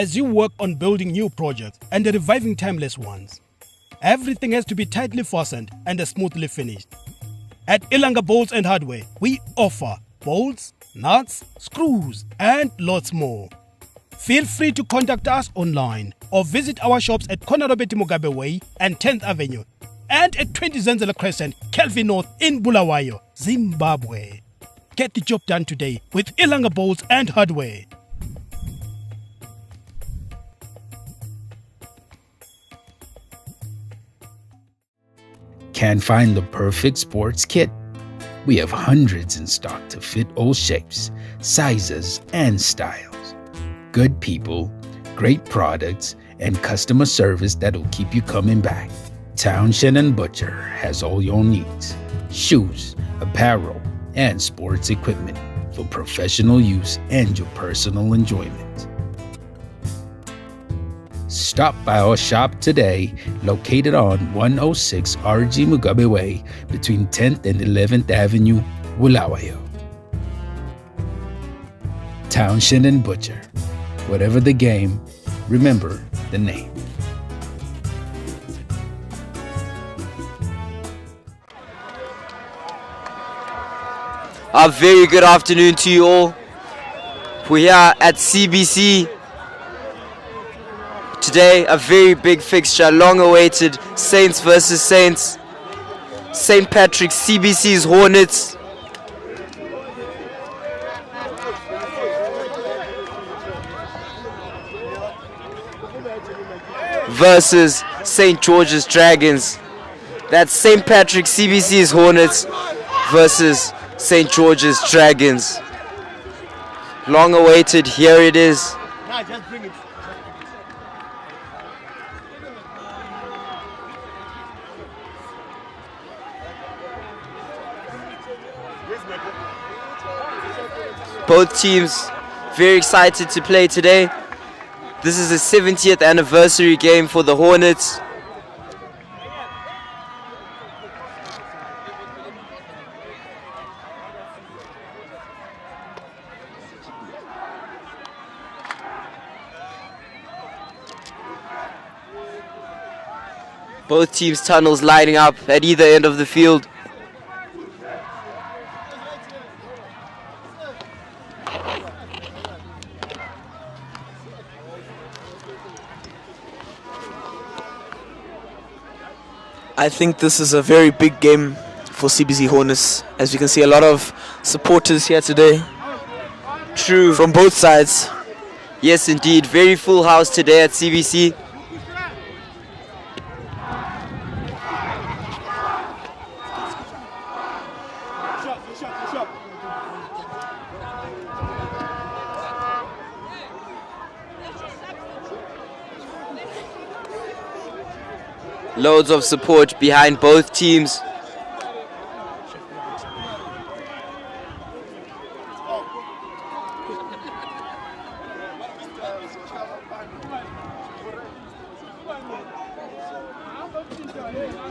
as you work on building new projects and reviving timeless ones. Everything has to be tightly fastened and smoothly finished. At Ilanga Bolts and Hardware, we offer bolts, nuts, screws, and lots more. Feel free to contact us online or visit our shops at Konarobeti Mugabe Way and 10th Avenue and at 20 Zenzele Crescent, Kelvin North in Bulawayo, Zimbabwe. Get the job done today with Ilanga Bolts and Hardware. Can't find the perfect sports kit? We have hundreds in stock to fit all shapes, sizes, and styles. Good people, great products, and customer service that'll keep you coming back. Townshend & Butcher has all your needs. Shoes, apparel, and sports equipment for professional use and your personal enjoyment. Stop by our shop today, located on 106 RG Mugabe Way between 10th and 11th Avenue, Bulawayo. Townshend & Butcher. Whatever the game, remember the name. A very good afternoon to you all. We're here at CBC. Today, a very big fixture, long-awaited Saints versus Saints. St. Patrick's CBC's Hornets versus St. George's Dragons. That's St. Patrick's CBC's Hornets versus St. George's Dragons. Long-awaited, here it is. Both teams very excited to play today. This is the 70th anniversary game for the Hornets. Both teams' tunnels lining up at either end of the field. I think this is a very big game for CBC Hornets. As you can see, a lot of supporters here today. True. From both sides. Yes, indeed. Very full house today at CBC. Loads of support behind both teams.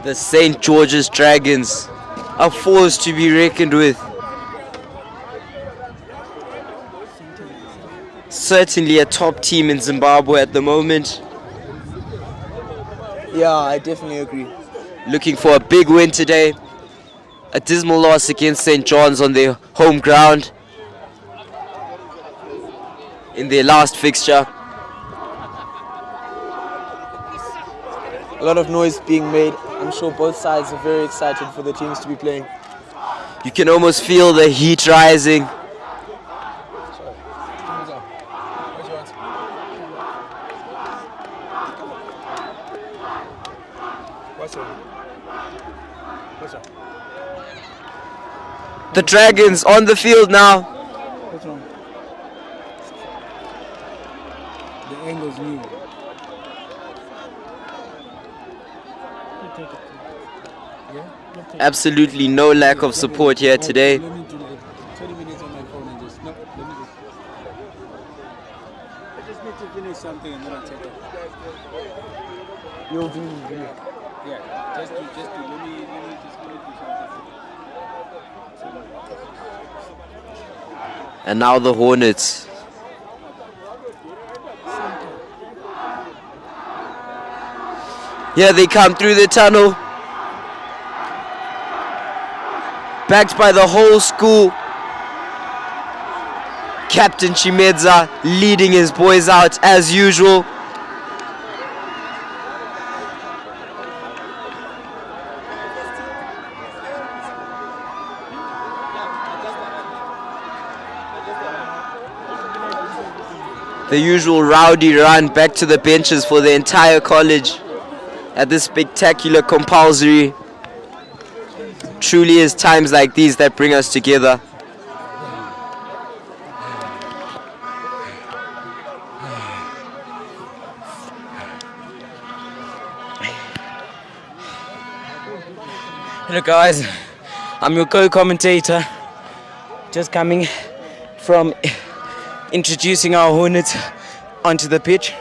The St. George's Dragons, a force to be reckoned with. Certainly a top team in Zimbabwe at the moment. Yeah, I definitely agree. Looking for a big win today. A dismal loss against St. John's on their home ground in their last fixture. A lot of noise being made. I'm sure both sides are very excited for the teams to be playing. You can almost feel the heat rising. The Dragons on the field now. What's wrong? The angle's new. Absolutely no lack of support here today. Let me do like 20 minutes on my phone and just, no, let me just. I just need to finish something and then I'll take it. You'll do. Yeah, just do, let me just do something. And now the Hornets. Here they come through the tunnel. Backed by the whole school. Captain Chimedza leading his boys out as usual. The usual rowdy run back to the benches for the entire college at this spectacular compulsory. Truly is times like these that bring us together. Hello guys, I'm your co-commentator, just coming from introducing our Hornets onto the pitch.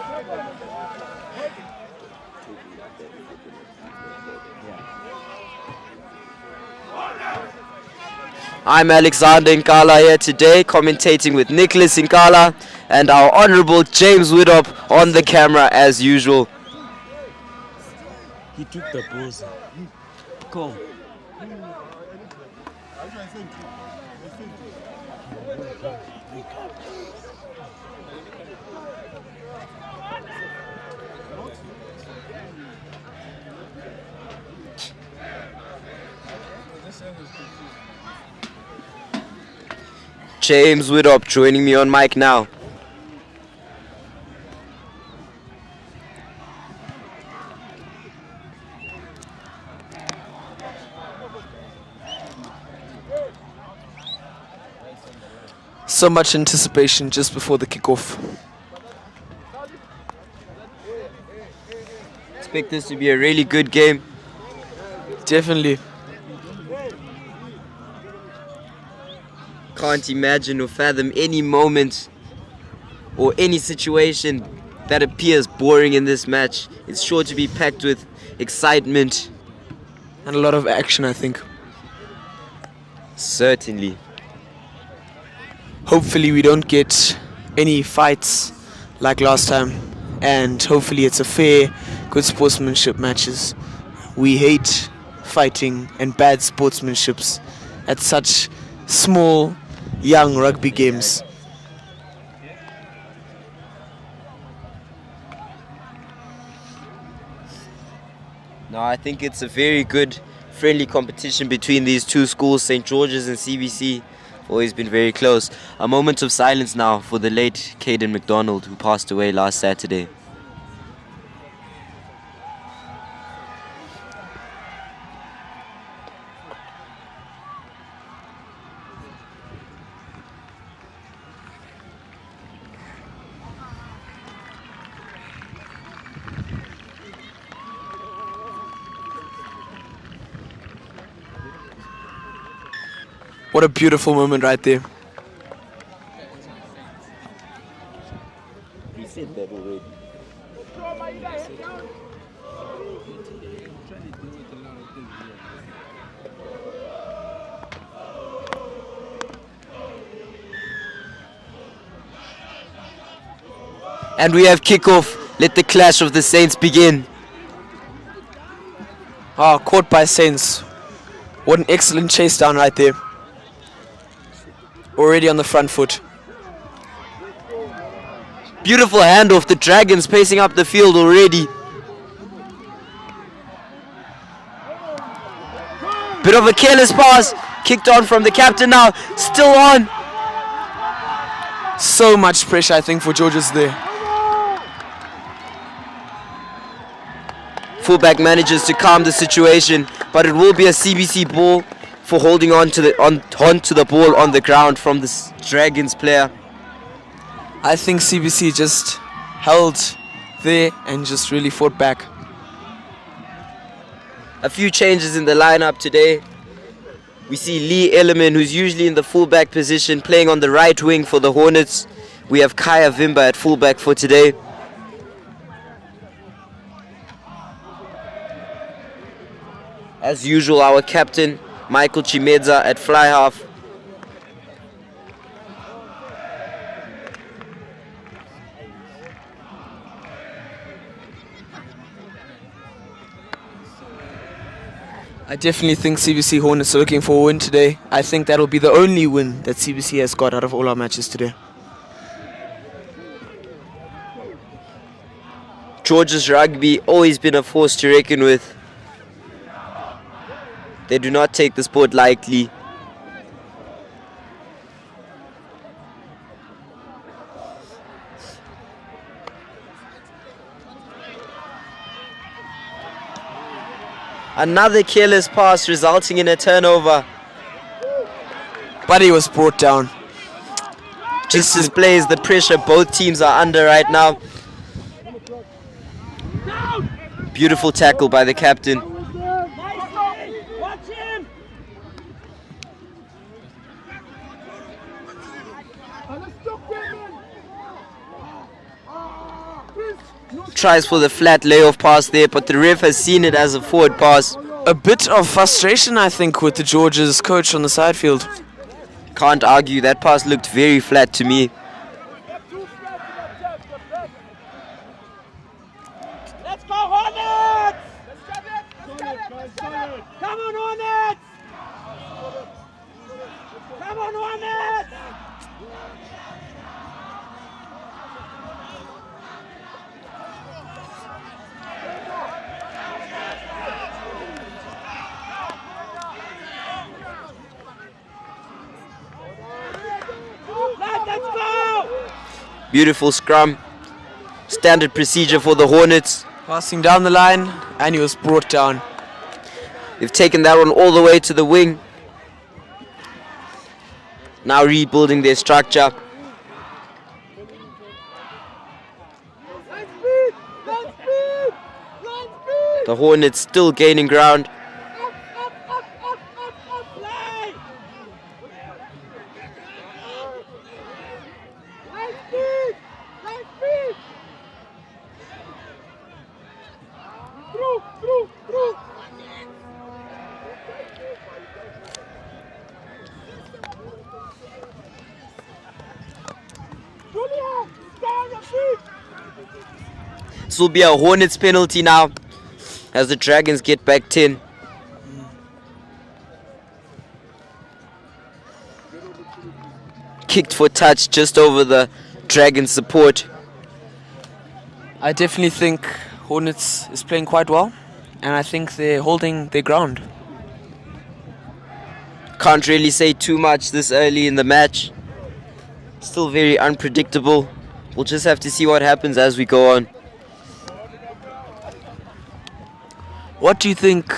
I'm Alexander Nkala here today, commentating with Nicholas Nkala and our Honorable James Widdop on the camera as usual. He took the balls. Go. James Widdop joining me on mic now. So much anticipation just before the kickoff. Expect this to be a really good game. Definitely. Can't imagine or fathom any moment or any situation that appears boring in this match. It's sure to be packed with excitement. And a lot of action, I think. Certainly. Hopefully we don't get any fights like last time. And hopefully it's a fair, good sportsmanship matches. We hate fighting and bad sportsmanships at such small, young rugby games. No, I think it's a very good, friendly competition between these two schools, St. George's and CBC. Always been very close. A moment of silence now for the late Caden McDonald, who passed away last Saturday. What a beautiful moment right there. He said that already. And we have kickoff. Let the clash of the Saints begin. Caught by Saints. What an excellent chase down right there. Already on the front foot. Beautiful handoff. The Dragons pacing up the field already. Bit of a careless pass. Kicked on from the captain now. Still on. So much pressure, I think, for Georges there. Fullback manages to calm the situation, but it will be a CBC ball for holding on to the ball on the ground from this Dragons player. I think CBC just held there and just really fought back. A few changes in the lineup today. We see Lee Ellerman, who's usually in the fullback position, playing on the right wing for the Hornets. We have Kaya Vimba at fullback for today. As usual, our captain, Michael Chimedza at fly half. I definitely think CBC Hornets are looking for a win today. I think that'll be the only win that CBC has got out of all our matches today. George's Rugby always been a force to reckon with. They do not take the sport lightly. Another careless pass resulting in a turnover. But he was brought down. Just displays the pressure both teams are under right now. Beautiful tackle by the captain. Tries for the flat layoff pass there, but the ref has seen it as a forward pass. A bit of frustration, I think, with the Georges coach on the side field. Can't argue, that pass looked very flat to me. Let's go Hornets! Come on Hornets! Come on Hornets! Let's go! Beautiful scrum. Standard procedure for the Hornets. Passing down the line, and he was brought down. They've taken that one all the way to the wing. Now rebuilding their structure. The Hornets still gaining ground. This will be a Hornets penalty now as the Dragons get back 10. Kicked for touch just over the Dragons support. I definitely think Hornets is playing quite well, and I think they're holding their ground. Can't really say too much this early in the match. Still very unpredictable. We'll just have to see what happens as we go on. What do you think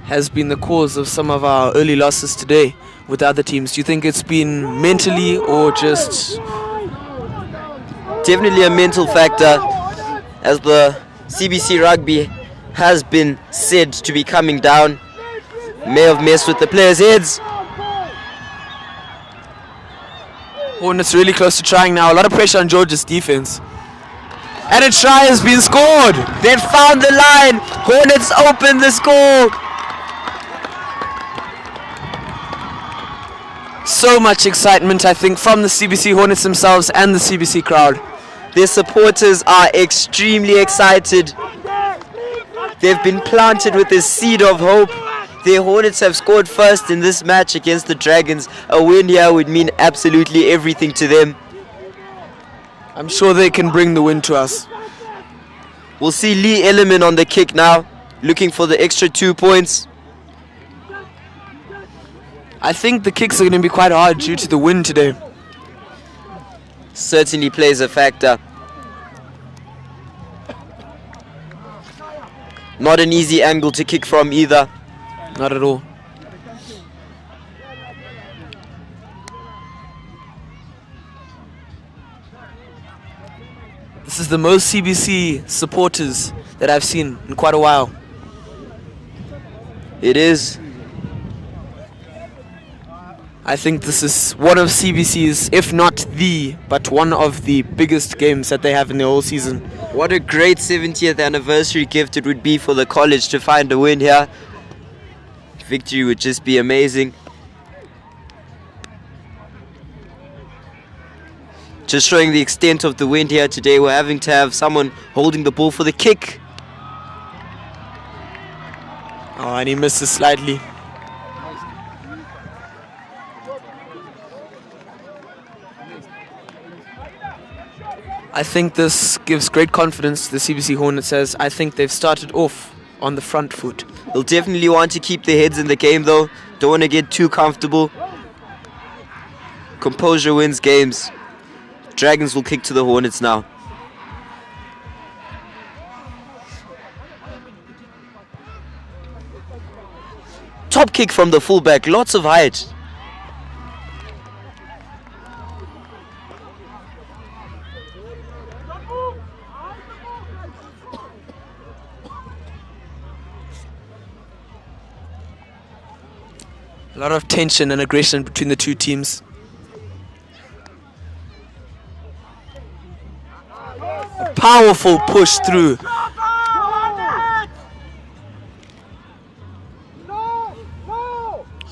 has been the cause of some of our early losses today with the other teams? Do you think it's been mentally or just... Definitely a mental factor, as the CBC Rugby has been said to be coming down. May have messed with the players' heads. Hornets really close to trying now. A lot of pressure on George's defense. And a try has been scored. They've found the line. Hornets open the score. So much excitement, I think, from the CBC Hornets themselves and the CBC crowd. Their supporters are extremely excited. They've been planted with a seed of hope. The Hornets have scored first in this match against the Dragons. A win here would mean absolutely everything to them. I'm sure they can bring the win to us. We'll see Lee Ellerman on the kick now, looking for the extra 2 points. I think the kicks are going to be quite hard due to the wind today. Certainly plays a factor. Not an easy angle to kick from either. Not at all. This is the most CBC supporters that I've seen in quite a while. It is. I think this is one of CBC's, if not the, but one of the biggest games that they have in the whole season. What a great 70th anniversary gift it would be for the college to find a win here. Victory would just be amazing. Just showing the extent of the wind here today, we're having to have someone holding the ball for the kick. Oh, And he misses slightly. I think this gives great confidence to the CBC Hornets, as I think they've started off on the front foot. They'll definitely want to keep their heads in the game though. Don't want to get too comfortable. Composure wins games. Dragons will kick to the Hornets now. Top kick from the fullback, lots of height. A lot of tension and aggression between the two teams. A powerful push through.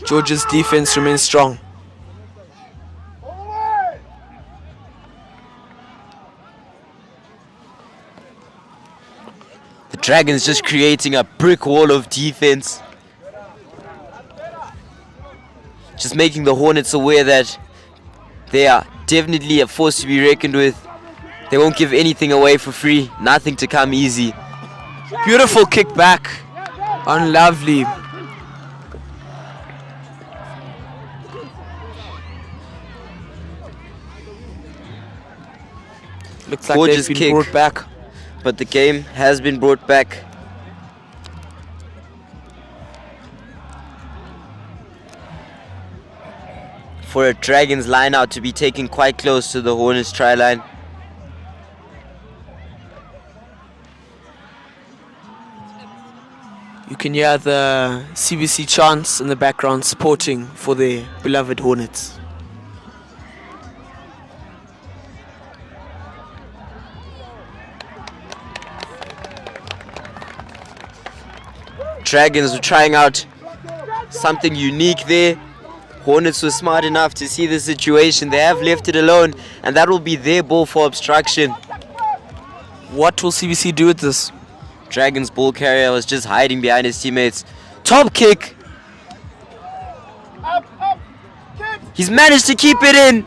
Georgia's defense remains strong. The Dragons just creating a brick wall of defense. Just making the Hornets aware that they are definitely a force to be reckoned with. They won't give anything away for free. Nothing to come easy. Beautiful kick back. Unlovely. Looks like Gorgeous they've been kick. brought back. But the game has been brought back. For a Dragons line out to be taken quite close to the Hornets try line. You can hear the CBC chants in the background supporting for their beloved Hornets. Dragons were trying out something unique there. Hornets were smart enough to see the situation. They have left it alone, and that will be their ball for obstruction. What will CBC do with this? Dragons ball carrier was just hiding behind his teammates. Top kick. He's managed to keep it in.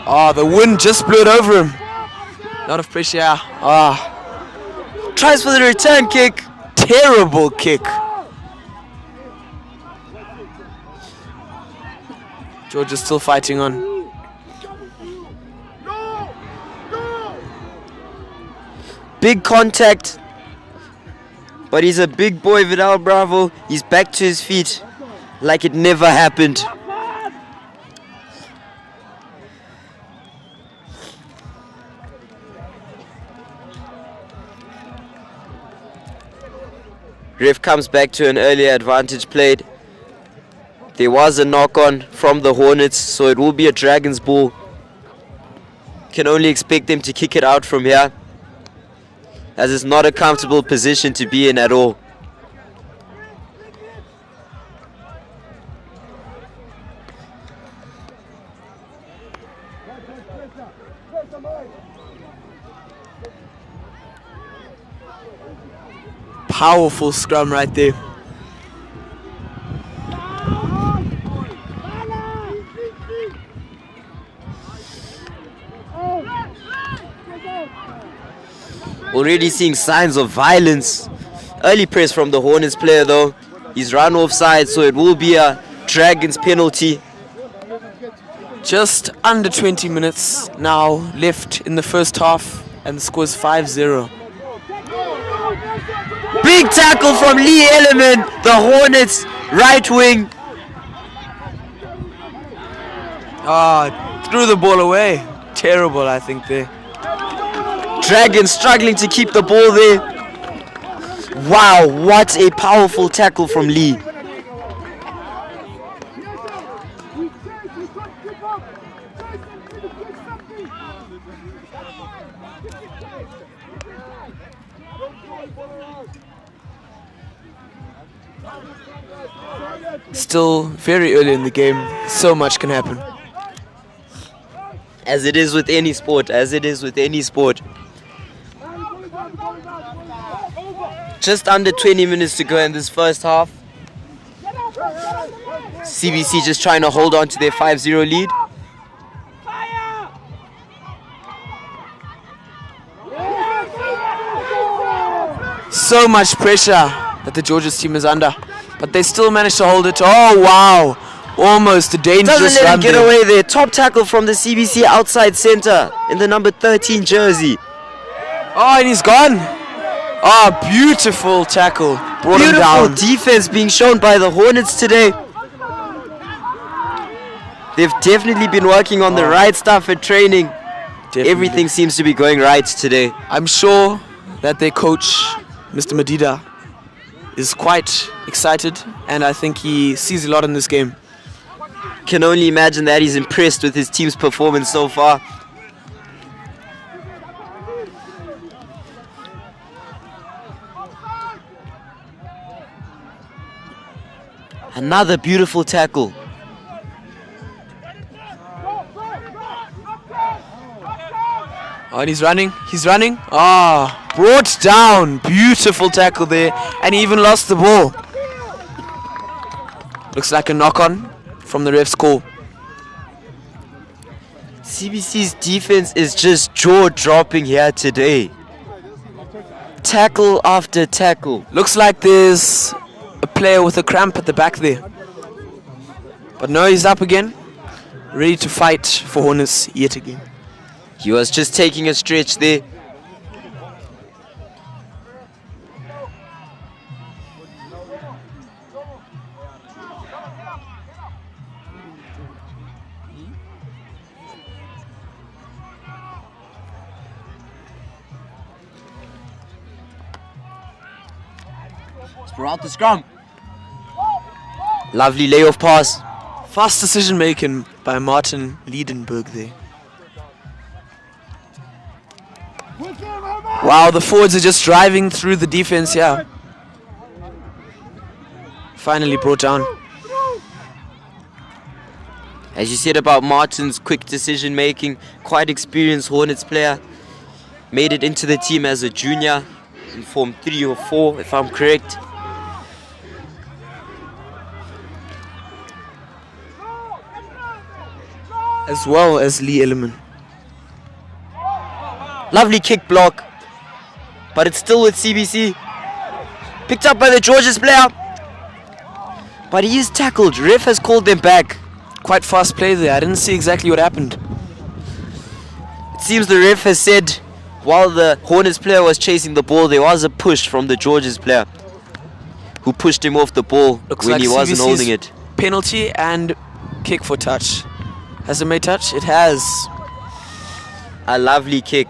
Oh, the wind just blew it over him. A lot of pressure. Tries for the return kick. Terrible kick. George is still fighting on. Big contact. But he's a big boy, Vidal Bravo. He's back to his feet like it never happened. Ref comes back to an earlier advantage played. There was a knock-on from the Hornets, so it will be a Dragons ball. Can only expect them to kick it out from here, as it's not a comfortable position to be in at all. Powerful scrum right there. Already seeing signs of violence. Early press from the Hornets player though. He's run offside, so it will be a Dragons penalty. Just under 20 minutes now left in the first half, and the score is 5-0. Big tackle from Lee Element, the Hornets right wing. Threw the ball away. Terrible, I think, there. Dragons struggling to keep the ball there. Wow, what a powerful tackle from Lee. Still very early in the game. So much can happen. As it is with any sport, Just under 20 minutes to go in this first half. CBC just trying to hold on to their 5-0 lead. So much pressure that the Georges team is under, but they still managed to hold it. Oh wow, almost a dangerous Doesn't let run him get there. away there. Top tackle from the CBC outside center in the number 13 jersey. Oh, and he's gone. Oh, beautiful tackle. Brought him Beautiful down. defense being shown by the Hornets today. They've definitely been working on the right stuff at training. Definitely. Everything seems to be going right today. I'm sure that their coach, Mr. Madida, is quite excited, and I think he sees a lot in this game. Can only imagine that he's impressed with his team's performance so far. Another beautiful tackle. Oh, and he's running. Ah, brought down. Beautiful tackle there, and he even lost the ball. Looks like a knock-on from the ref's call. CBC's defense is just jaw-dropping here today. Tackle after tackle. Looks like there's a player with a cramp at the back there. But no, he's up again, ready to fight for Hornets yet again. He was just taking a stretch there. We're out the scrum. Lovely layoff pass. Fast decision making by Martin Liedenberg there. Wow, the forwards are just driving through the defense here. Finally brought down. As you said about Martin's quick decision making, quite experienced Hornets player. Made it into the team as a junior in Form 3 or 4, if I'm correct. As well as Lee Elliman. Lovely kick block, but it's still with CBC. Picked up by the Georges player, but he is tackled. Ref has called them back. Quite fast play there. I didn't see exactly what happened. It seems the ref has said while the Hornets player was chasing the ball, there was a push from the Georges player who pushed him off the ball Looks when like he wasn't CBC's holding it. Penalty and kick for touch. Has it made touch? It has. A lovely kick.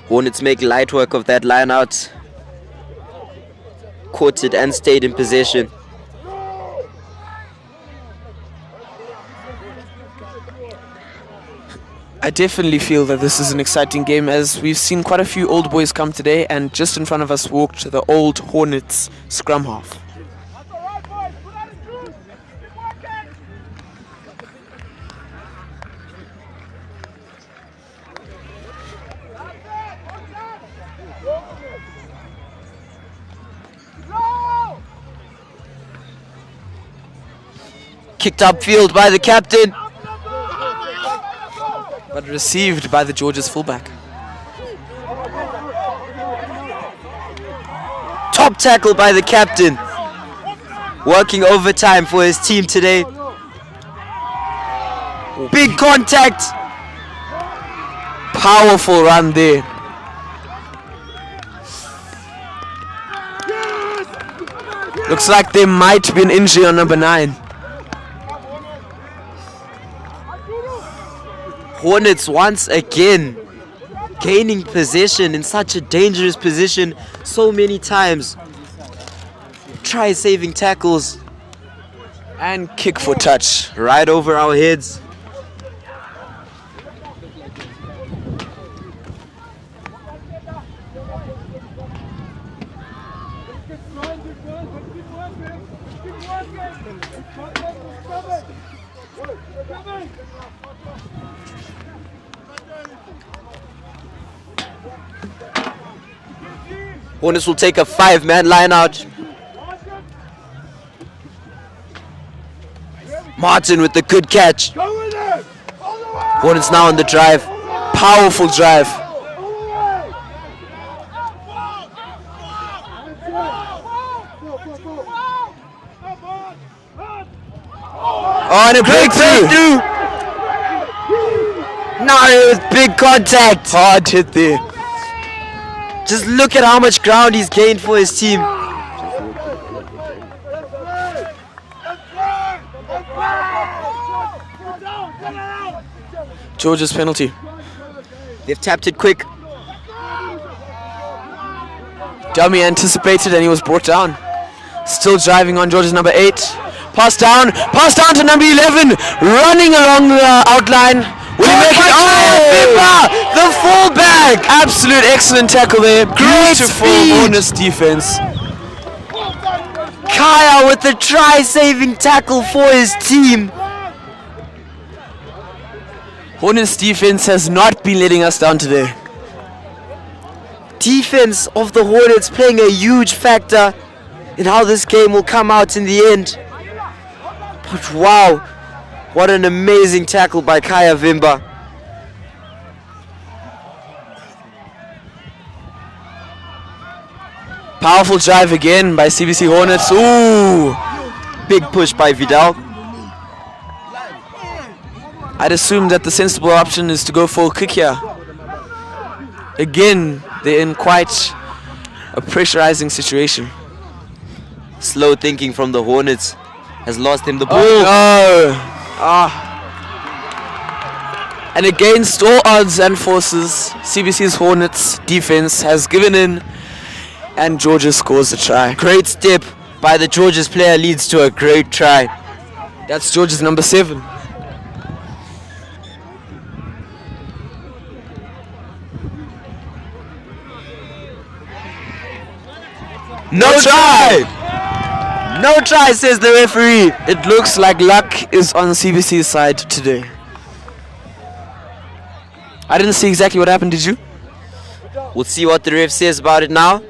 Hornets make light work of that line out. Caught it and stayed in possession. I definitely feel that this is an exciting game, as we've seen quite a few old boys come today, and just in front of us walked the old Hornets scrum half. Kicked upfield by the captain. But received by the Georges fullback. Top tackle by the captain. Working overtime for his team today. Big contact. Powerful run there. Looks like there might be an injury on number 9. Hornets once again gaining possession in such a dangerous position so many times. Try saving tackles And kick for touch. Right over our heads. Hornets will take a 5-man line out. Martin with the good catch. Hornets now on the drive. Powerful drive. Oh, and a breakthrough. Now with big contact. Hard hit there. Just look at how much ground he's gained for his team. Georgia's penalty. They've tapped it quick. Dummy anticipated and he was brought down. Still driving on Georgia's number 8. Pass down to number 11. Running along the outline. Will he make it? Oh, the fullback! Absolute excellent tackle there. Beautiful Hornets defense. Kaya with the try-saving tackle for his team. Hornets defense has not been letting us down today. Defense of the Hornets playing a huge factor in how this game will come out in the end. But wow, what an amazing tackle by Kaya Vimba. Powerful drive again by CBC Hornets. Ooh! Big push by Vidal. I'd assume that the sensible option is to go for a kick here. Again, they're in quite a pressurizing situation. Slow thinking from the Hornets has lost him the ball. Oh, no. And against all odds and forces, CBC's Hornets defense has given in and Georgia scores a try. Great step by the Georgia's player leads to a great try. That's Georgia's number 7. No try! No try, says the referee. It looks like luck is on CBC's side today. I didn't see exactly what happened, did you? We'll see what the ref says about it now.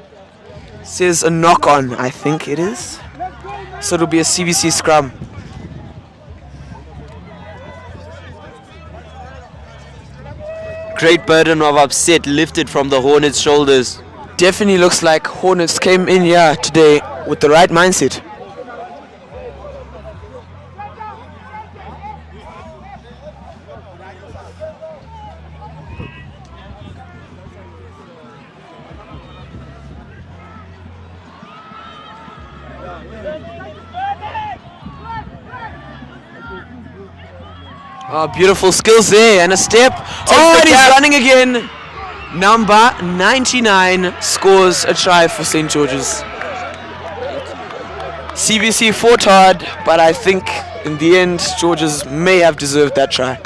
Says a knock on, I think it is. So it'll be a CBC scrum. Great burden of upset lifted from the Hornets' shoulders. Definitely looks like Hornets came in here today with the right mindset. Oh, beautiful skills there and a step. Oh, and he's running again. Number 99 scores a try for St. George's. CBC fought hard, but I think in the end, George's may have deserved that try.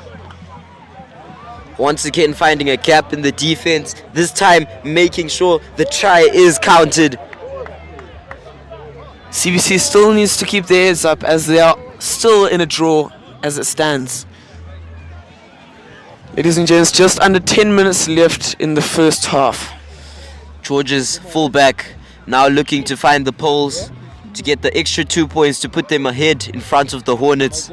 Once again finding a gap in the defense, this time making sure the try is counted. CBC still needs to keep their heads up as they are still in a draw as it stands. Ladies and gents, just under 10 minutes left in the first half. Georgia's fullback now looking to find the poles to get the extra 2 points to put them ahead in front of the Hornets.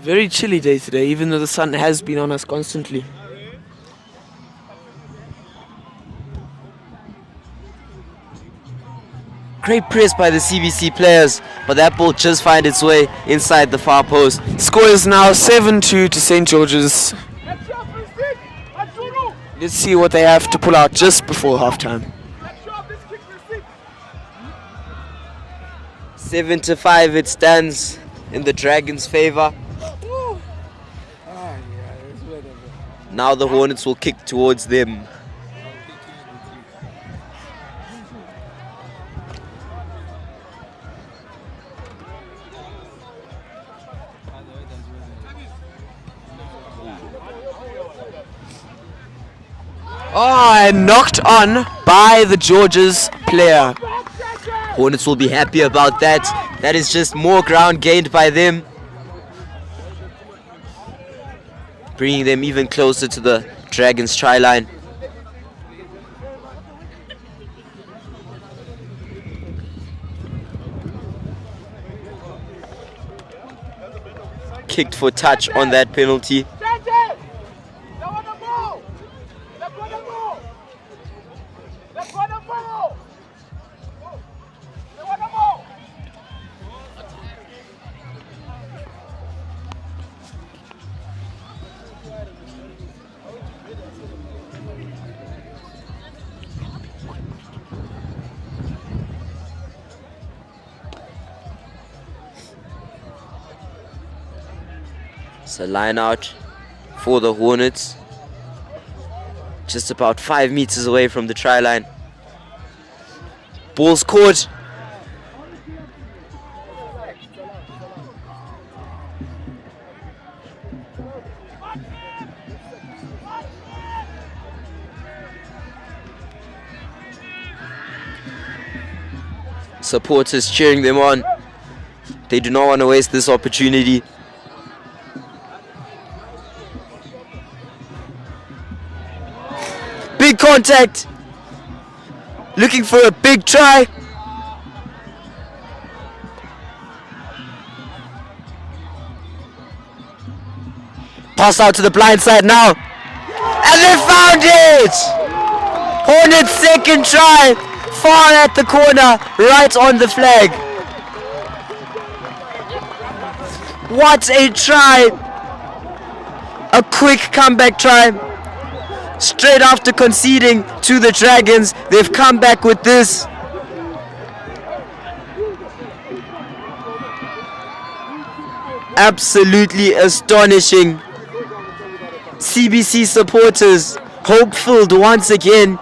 Very chilly day today, even though the sun has been on us constantly. Great press by the CBC players, but that ball just finds its way inside the far post. Score is now 7-2 to St. George's. Let's see what they have to pull out just before halftime. 7-5 it stands in the Dragons' favor. Now the Hornets will kick towards them. Oh, and knocked on by the Georges player. Hornets will be happy about that. That is just more ground gained by them, bringing them even closer to the Dragons' try line. Kicked for touch on that penalty. It's a line out for the Hornets. Just about 5 meters away from the try line. Ball's caught. Supporters cheering them on. They do not want to waste this opportunity. Big contact. Looking for a big try. Pass out to the blind side now. And they found it! Hornets' second try. Far at the corner, right on the flag. What a try! A quick comeback try. Straight after conceding to the Dragons, they've come back with this. Absolutely astonishing. CBC supporters hope-filled once again.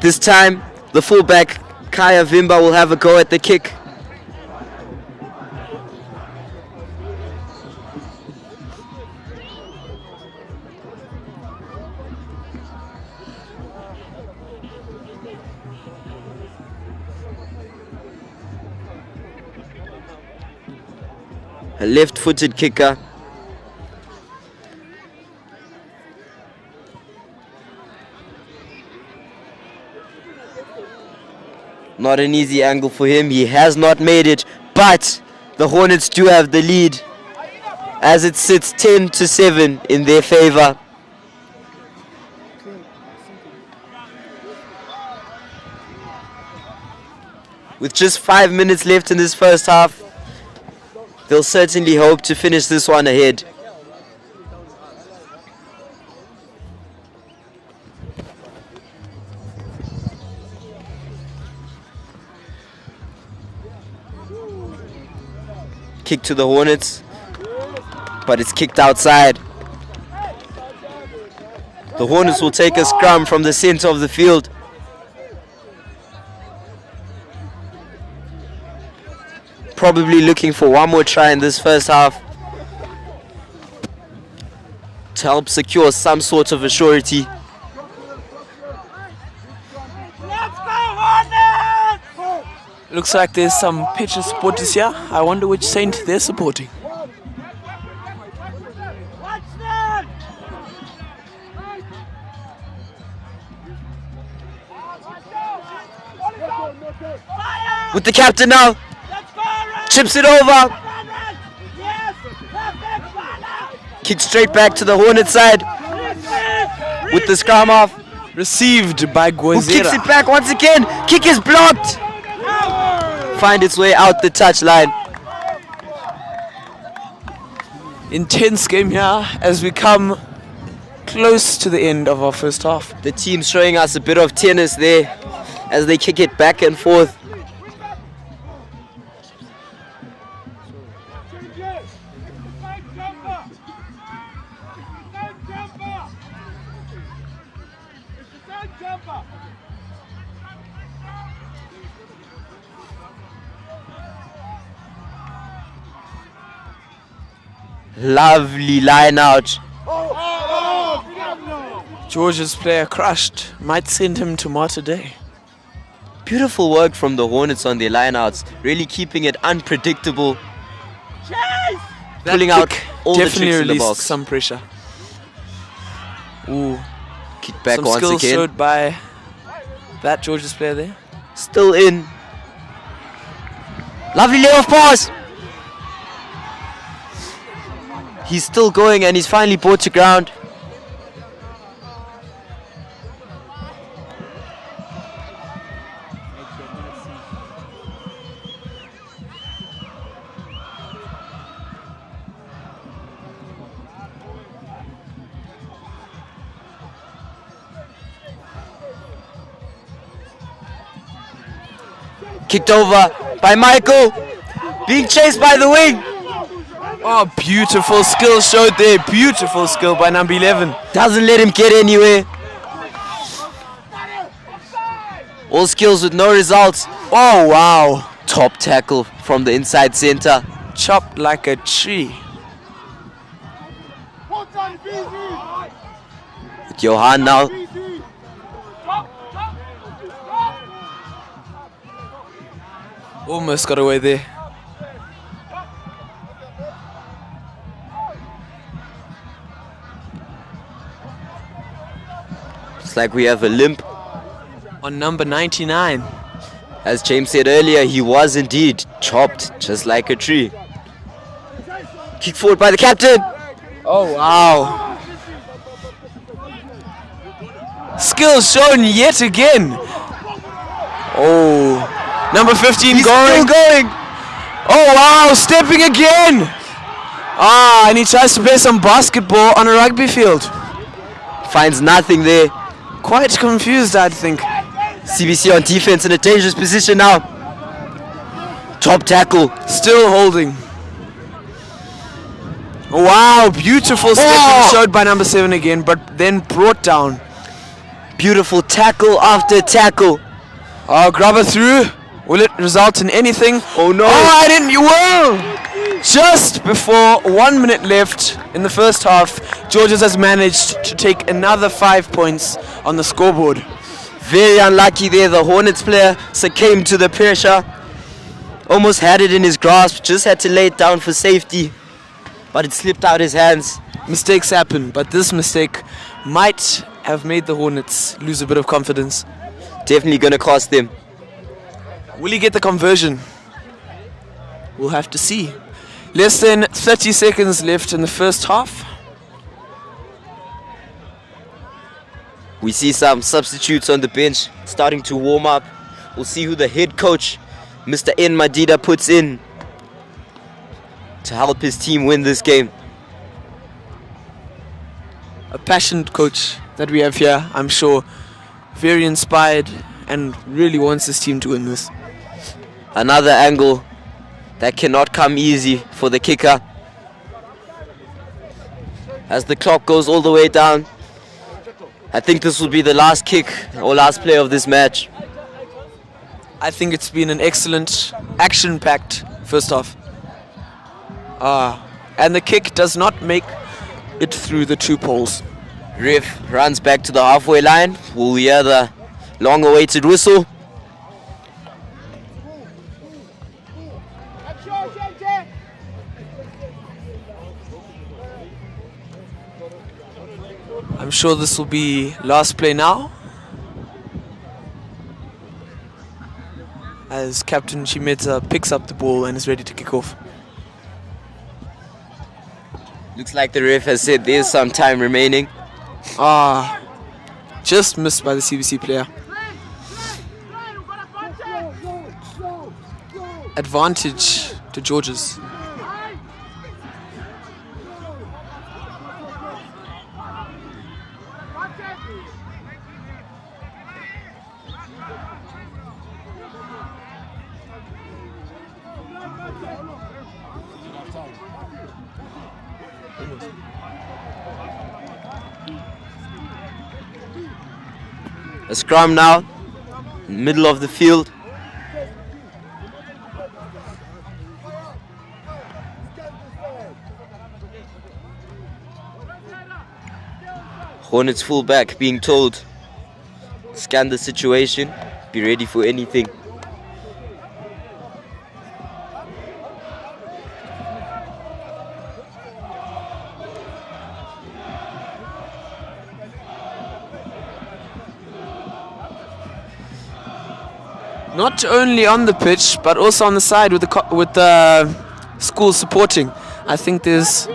This time, the fullback Kaya Vimba will have a go at the kick. A left-footed kicker. Not an easy angle for him. He has not made it, but the Hornets do have the lead as it sits 10-7 in their favor. With just 5 minutes left in this first half, they'll certainly hope to finish this one ahead. Kick to the Hornets, but it's kicked outside. The Hornets will take a scrum from the center of the field. Probably looking for one more try in this first half to help secure some sort of a surety. Looks like there's some pitcher supporters here. I wonder which Saint they're supporting. With the captain now. Chips it over. Kick straight back to the Hornet side. With the scrum off. Received by Who kicks Guazera. it back once again. Kick is blocked. Find its way out the touchline. Intense game here as we come close to the end of our first half. The team showing us a bit of tennis there as they kick it back and forth. Lovely line out. Georgia's player crushed. Might send him to Martyr Day. Beautiful work from the Hornets on their lineouts, really keeping it unpredictable. Pulling out all the definitely tricks in the released box. some pressure. Ooh, Kick back some once skills again. showed by that Georgia's player there. Still in. Lovely layoff pass. He's still going and he's finally brought to ground. Kicked over by Michael. Being chased by the wing. Oh, beautiful skill showed there. Beautiful skill by number 11. Doesn't let him get anywhere. All skills with no results. Oh, wow. Top tackle from the inside center. Chopped like a tree. With Johan now. Almost got away there. Looks like we have a limp. On number 99. As James said earlier, he was indeed chopped just like a tree. Kick forward by the captain. Oh, wow. Skills shown yet again. Oh, number 15 He's going. still going. Oh, wow, stepping again. Ah, and he tries to play some basketball on a rugby field. Finds nothing there. Quite confused, I think. CBC on defense in a dangerous position now. Top tackle. Still holding. Wow, beautiful stepping Oh! showed by number 7 again, but then brought down. Beautiful tackle after tackle. Oh, grabber through. Will it result in anything? Oh no. Oh, I didn't. You will. Just before 1 minute left in the first half, Georgians has managed to take another 5 points on the scoreboard. Very unlucky there. The Hornets player succumbed to the pressure. Almost had it in his grasp. Just had to lay it down for safety. But it slipped out his hands. Mistakes happen, but this mistake might have made the Hornets lose a bit of confidence. Definitely going to cost them. Will he get the conversion? We'll have to see. Less than 30 seconds left in the first half. We see some substitutes on the bench starting to warm up. We'll see who the head coach, Mr. N. Madida, puts in to help his team win this game. A passionate coach that we have here, I'm sure. Very inspired and really wants his team to win this. Another angle that cannot come easy for the kicker. As the clock goes all the way down, I think this will be the last kick or last play of this match. I think it's been an excellent, action-packed first half. And the kick does not make it through the 2 poles. Ref runs back to the halfway line. We'll hear the long-awaited whistle. I'm sure this will be last play now, as Captain Chimeta picks up the ball and is ready to kick off. Looks like the ref has said there's some time remaining. Just missed by the CBC player. Advantage to Georges. A scrum now, middle of the field. Hornets fullback being told, scan the situation, be ready for anything. Not only on the pitch, but also on the side with the school supporting. I think there's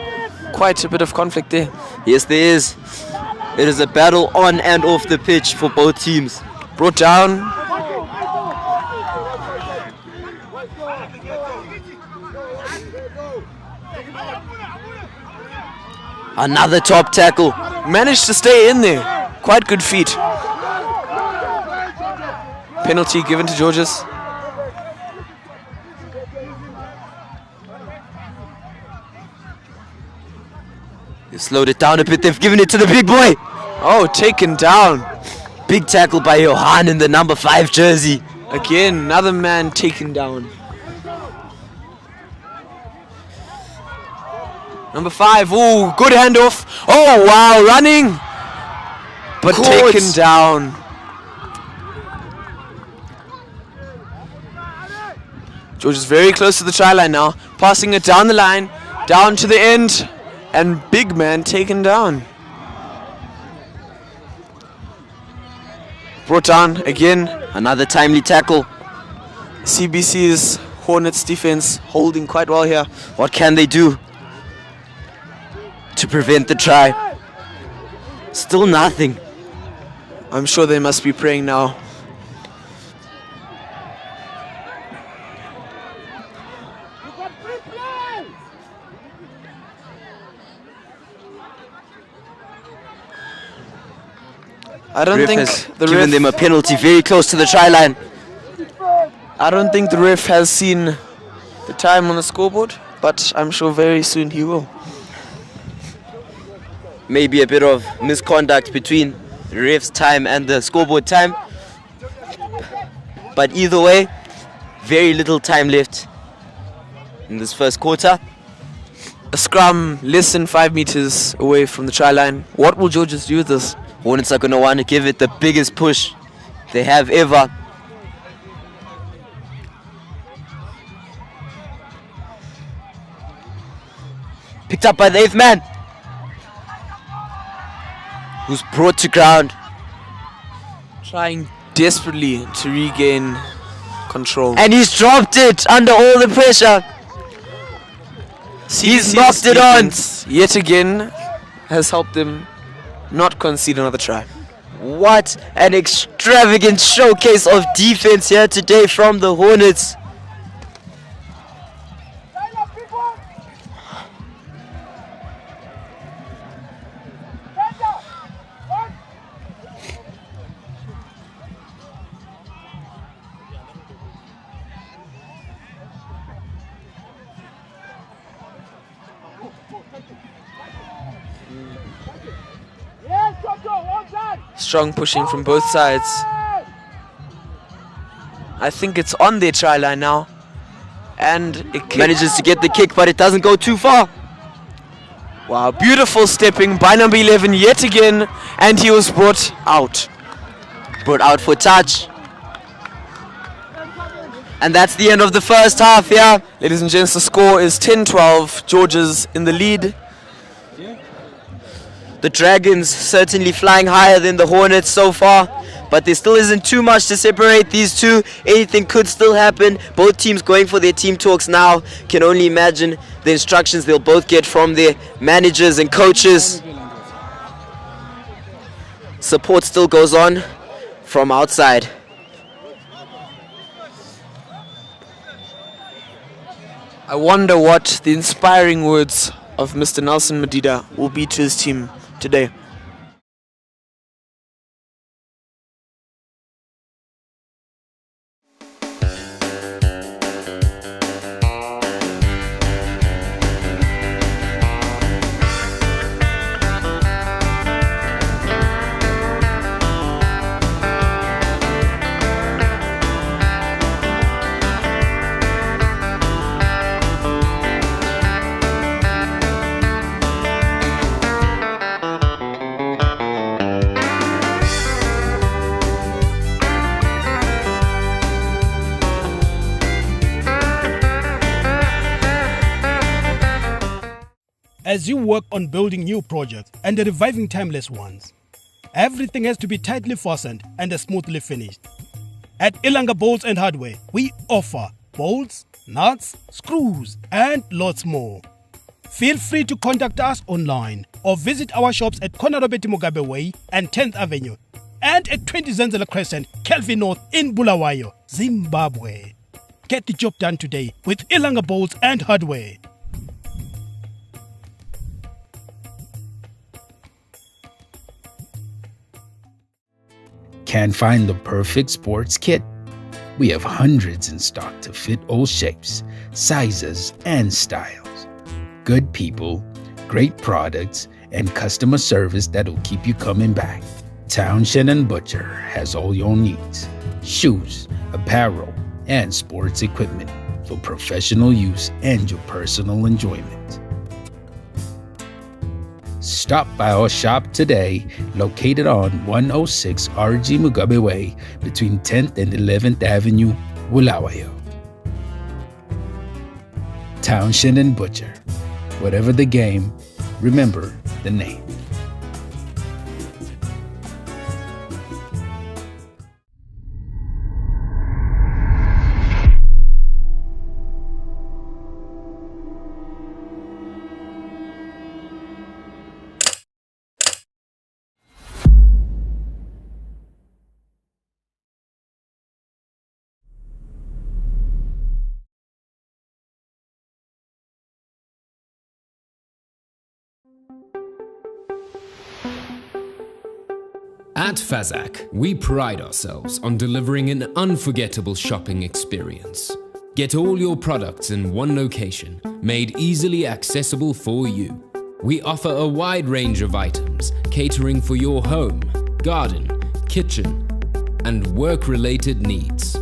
quite a bit of conflict there. Yes, there is. It is a battle on and off the pitch for both teams. Brought down. Another top tackle. Managed to stay in there. Quite good feet. Penalty given to Georges. They slowed it down a bit. They've given it to the big boy. Oh, taken down. Big tackle by Johan in the number 5 jersey. Again, another man taken down. Number 5. Ooh, good handoff. Oh, wow, running. But Caught. taken down. George is very close to the try line now. Passing it down the line. Down to the end. And big man taken down. Brought down again. Another timely tackle. CBC's Hornets defense holding quite well here. What can they do to prevent the try? Still nothing. I'm sure they must be praying now. I don't Ref think has the given ref. them a penalty very close to the try line. I don't think the ref has seen the time on the scoreboard, but I'm sure very soon he will. Maybe a bit of misconduct between the ref's time and the scoreboard time. But either way, very little time left in this first quarter. A scrum less than 5 meters away from the try line. What will Georges do with this? Hornets are going to want to give it the biggest push they have ever. Picked up by the 8th man, who's brought to ground. Trying desperately to regain control. And he's dropped it under all the pressure. He's knocked it on. Yet again has helped them not concede another try. What an extravagant showcase of defense here today from the Hornets. Strong pushing from both sides. I think it's on their try line now. And it Manages to get the kick, but it doesn't go too far. Wow, beautiful stepping by number 11 yet again. And he was brought out. Brought out for touch. And that's the end of the first half here. Ladies and gents, the score is 10-12. Georges in the lead. The Dragons certainly flying higher than the Hornets so far, but there still isn't too much to separate these two. Anything could still happen. Both teams going for their team talks now. Can only imagine the instructions they'll both get from their managers and coaches. Support still goes on from outside. I wonder what the inspiring words of Mr. Nelson Madida will be to his team today. As you work on building new projects and reviving timeless ones, everything has to be tightly fastened and smoothly finished. At Ilanga Bolts and Hardware, we offer bolts, nuts, screws, and lots more. Feel free to contact us online or visit our shops at Konarobeti Mugabe Way and 10th Avenue and at 20 Zenzele Crescent, Kelvin North in Bulawayo, Zimbabwe. Get the job done today with Ilanga Bolts and Hardware. Can't find the perfect sports kit? We have hundreds in stock to fit all shapes, sizes, and styles. Good people, great products, and customer service that'll keep you coming back. Townshend & Butcher has all your needs. Shoes, apparel, and sports equipment for professional use and your personal enjoyment. Stop by our shop today, located on 106 RG Mugabe Way between 10th and 11th Avenue, Bulawayo. Townshend & Butcher. Whatever the game, remember the name. At Fazak, we pride ourselves on delivering an unforgettable shopping experience. Get all your products in one location, made easily accessible for you. We offer a wide range of items, catering for your home, garden, kitchen, and work-related needs.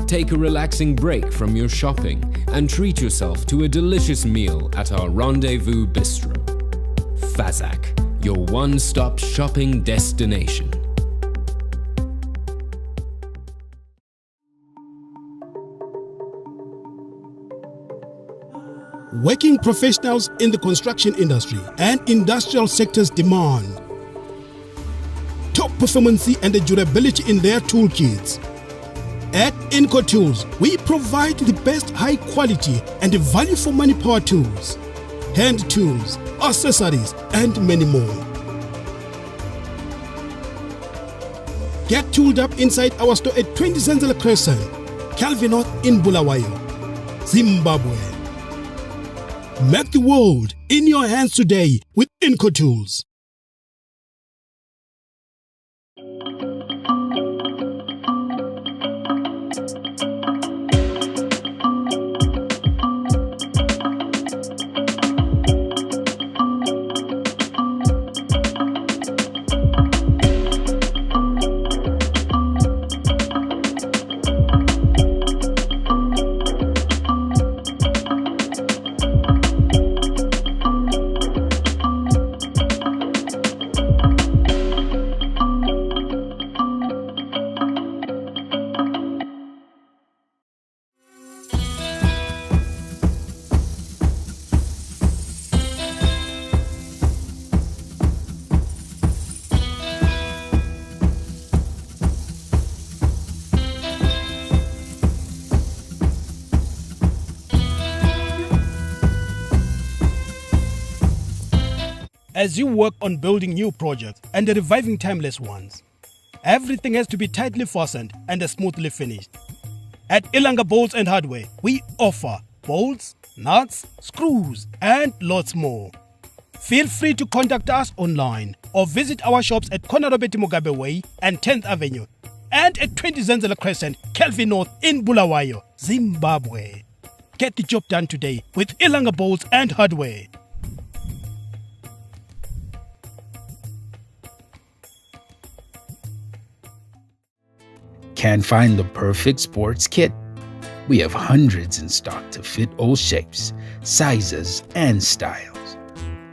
Take a relaxing break from your shopping and treat yourself to a delicious meal at our Rendezvous Bistro. Fazak, your one-stop shopping destination. Working professionals in the construction industry and industrial sectors demand top performance and durability in their toolkits. At Inco Tools, we provide the best high quality and value for money power tools, hand tools, accessories, and many more. Get tooled up inside our store at 20 Zenzele Crescent, Kelvin North in Bulawayo, Zimbabwe. Make the world in your hands today with Inco Tools. As you work on building new projects and reviving timeless ones, everything has to be tightly fastened and smoothly finished. At Ilanga Bolts and Hardware, we offer bolts, nuts, screws, and lots more. Feel free to contact us online or visit our shops at Konarobeti Mugabe Way and 10th Avenue and at 20 Zenzele Crescent, Kelvin North in Bulawayo, Zimbabwe. Get the job done today with Ilanga Bolts and Hardware. Can't find the perfect sports kit? We have hundreds in stock to fit all shapes, sizes, and styles.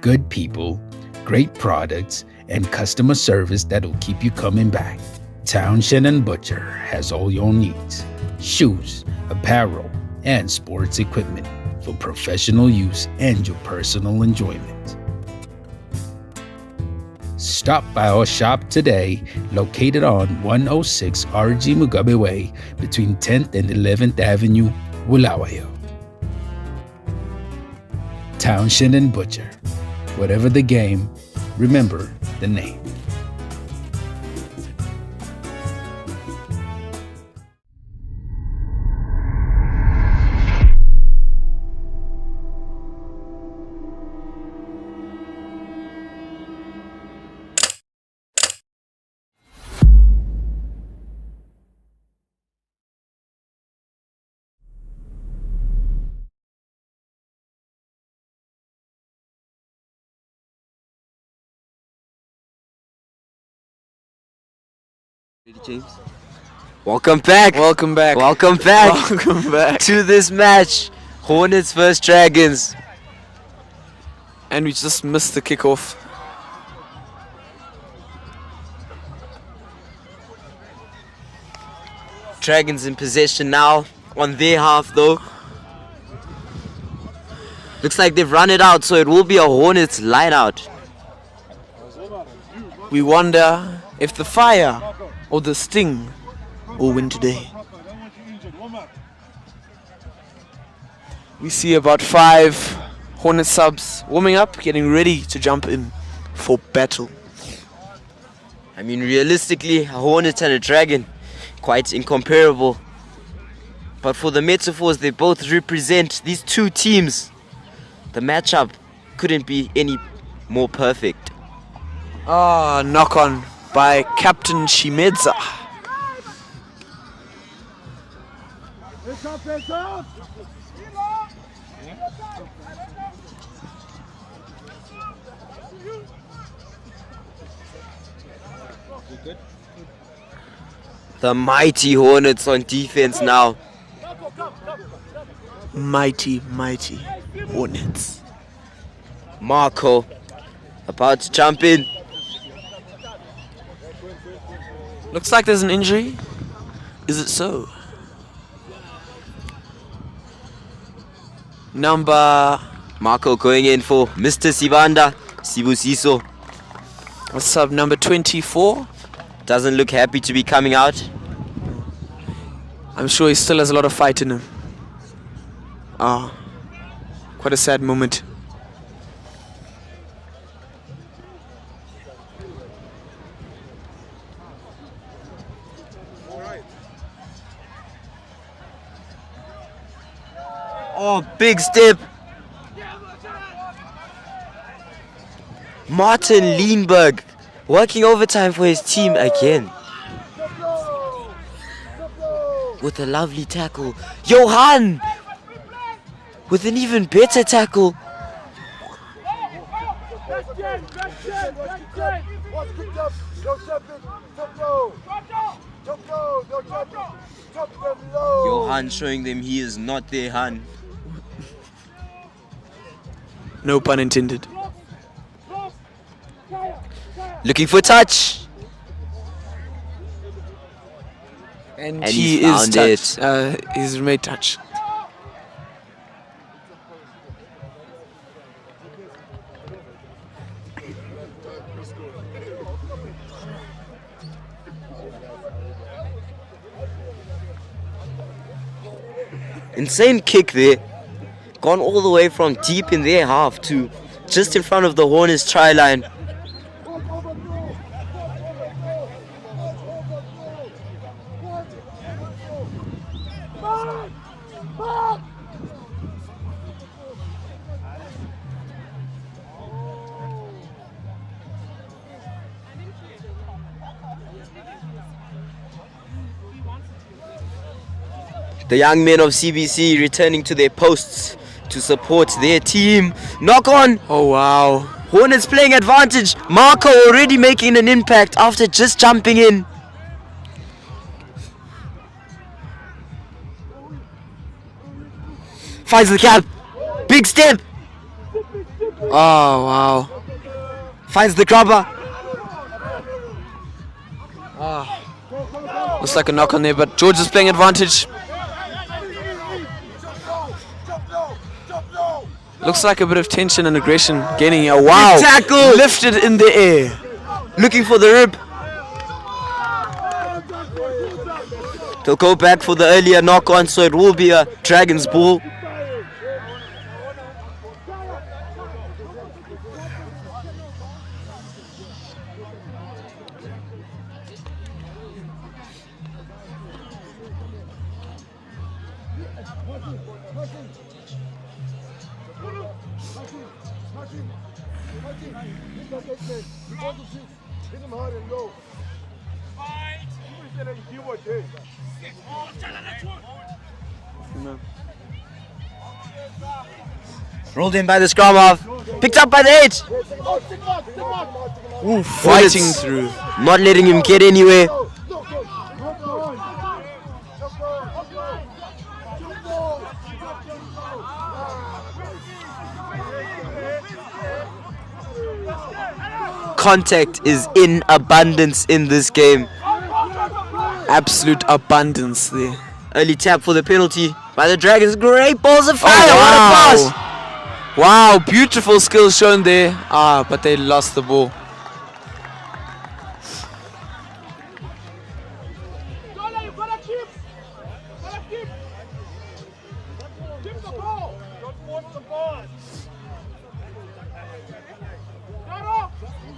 Good people, great products, and customer service that'll keep you coming back. Townshend & Butcher has all your needs. Shoes, apparel, and sports equipment for professional use and your personal enjoyment. Stop by our shop today, located on 106 RG Mugabe Way between 10th and 11th Avenue, Bulawayo. Townshend and Butcher. Whatever the game, remember the name. James. Welcome back. Welcome back. Welcome back. Welcome back. To this match. Hornets vs Dragons. And we just missed the kickoff. Dragons in possession now on their half though. Looks like they've run it out, so it will be a Hornets line out. We wonder if the Fire or the Sting will win today. We see about 5 Hornet subs warming up, getting ready to jump in for battle. I mean, realistically, a Hornet and a Dragon, quite incomparable. But for the metaphors they both represent, these two teams, the matchup couldn't be any more perfect. Ah, knock on by Captain Shimedza. The mighty Hornets on defense now. Mighty, mighty Hornets. Marco about to jump in. Looks like there's an injury. Is it so? Number... Marco going in for Mr. Sibanda, Sibusiso. What's up, number 24? Doesn't look happy to be coming out. I'm sure he still has a lot of fight in him. Ah, quite a sad moment. Oh, big step. Martin Leenberg working overtime for his team again. With a lovely tackle. Johan! With an even better tackle. Johan showing them he is not their Han. No pun intended. Looking for touch. And he he is found it. touched. He's made touch. Insane kick there. Gone all the way from deep in their half to just in front of the Hornets try line. The young men of CBC returning to their posts to support their team. Knock on! Oh wow. Hornets playing advantage. Marco already making an impact after just jumping in. Finds the cap. Big step. Oh wow. Finds the grubber. Looks like a knock on there, but George is playing advantage. Looks like a bit of tension and aggression gaining here. Wow. Good tackle. Lifted in the air. Looking for the rib. They'll go back for the earlier knock on, so it will be a Dragons ball. Rolled in by the scrum half. Picked up by the 8. Ooh, fighting through. Not letting him get anywhere. Contact is in abundance in this game. Absolute abundance there. Early tap for the penalty by the Dragons. Great balls of fire. Oh, What a pass. wow. Wow, beautiful skills shown there. But they lost the ball.